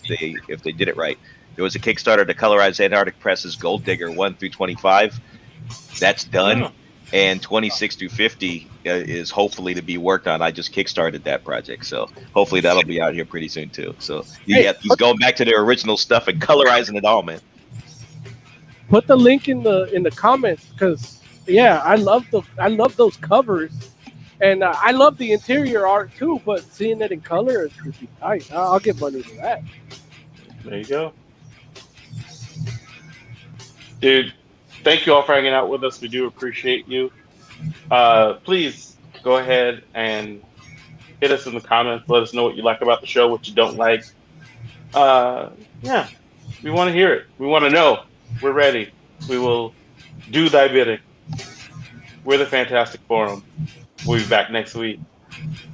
if they did it right. There was a Kickstarter to colorize Antarctic Press's Gold Digger 1 through 25. That's done. Oh. And 26 through 50 is hopefully to be worked on. I just kickstarted that project, so hopefully that'll be out here pretty soon too. So yeah, he's going back to their original stuff and colorizing it all, man. Put the link in the comments, because I love those covers, and I love the interior art too. But seeing it in color is pretty tight. I'll give money for that. There you go, dude. Thank you all for hanging out with us. We do appreciate you. Please go ahead and hit us in the comments. Let us know what you like about the show, what you don't like. We want to hear it. We want to know. We're ready. We will do thy bidding. We're the Fantastic Forum. We'll be back next week.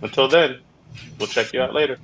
Until then, we'll check you out later.